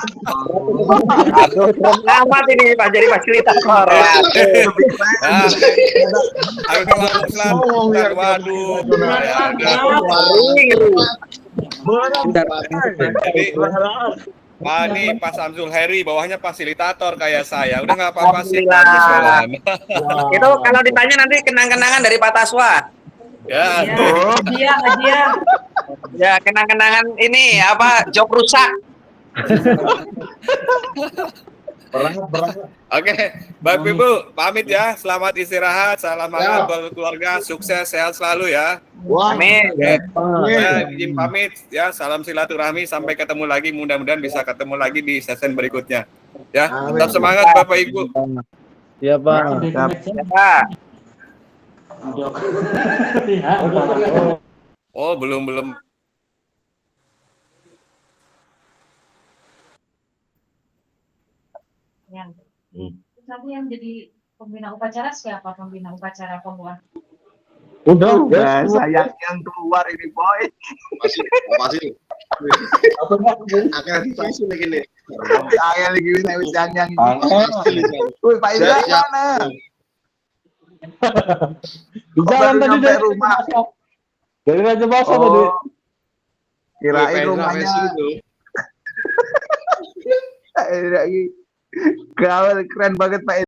Amat ini Pak jadi fasilitator. Nah, harusnya Lampung Selatan. Waduh. Ya, udah. Jadi Pak Samsul Heri bawahnya fasilitator kayak saya. Udah nggak apa-apa sih. Alhamdulillah. Itu kalau ditanya nanti kenang-kenangan dari Pak Taswa. Ya. Hadiah. Ya, kenang-kenangan ini apa? Jok rusak. Berat. Oke, Bapak Ibu, pamit ya. Selamat istirahat, salam hangat buat keluarga, sukses, sehat selalu ya. Wah, Amin. Ya, izin pamit ya, salam silaturahmi, sampai ketemu lagi, mudah-mudahan bisa ketemu lagi di sesi berikutnya. Ya, tetap semangat Bapak Ibu. Iya, Pak. Ya, Pak. Oh, belum. Nanti yang jadi pembina upacara siapa pembina upacara pembuat? Udah, Saya yang keluar ini boy. Pasti. Akan dipasung lagi nih. Saya lagi wis yang. Pasti. Wih, Pak Indra Siap. mana? di jalan Baru tadi nyampe dari rumah. Dari Raja Basa tadi. Kirain rumahnya. Keren banget Pak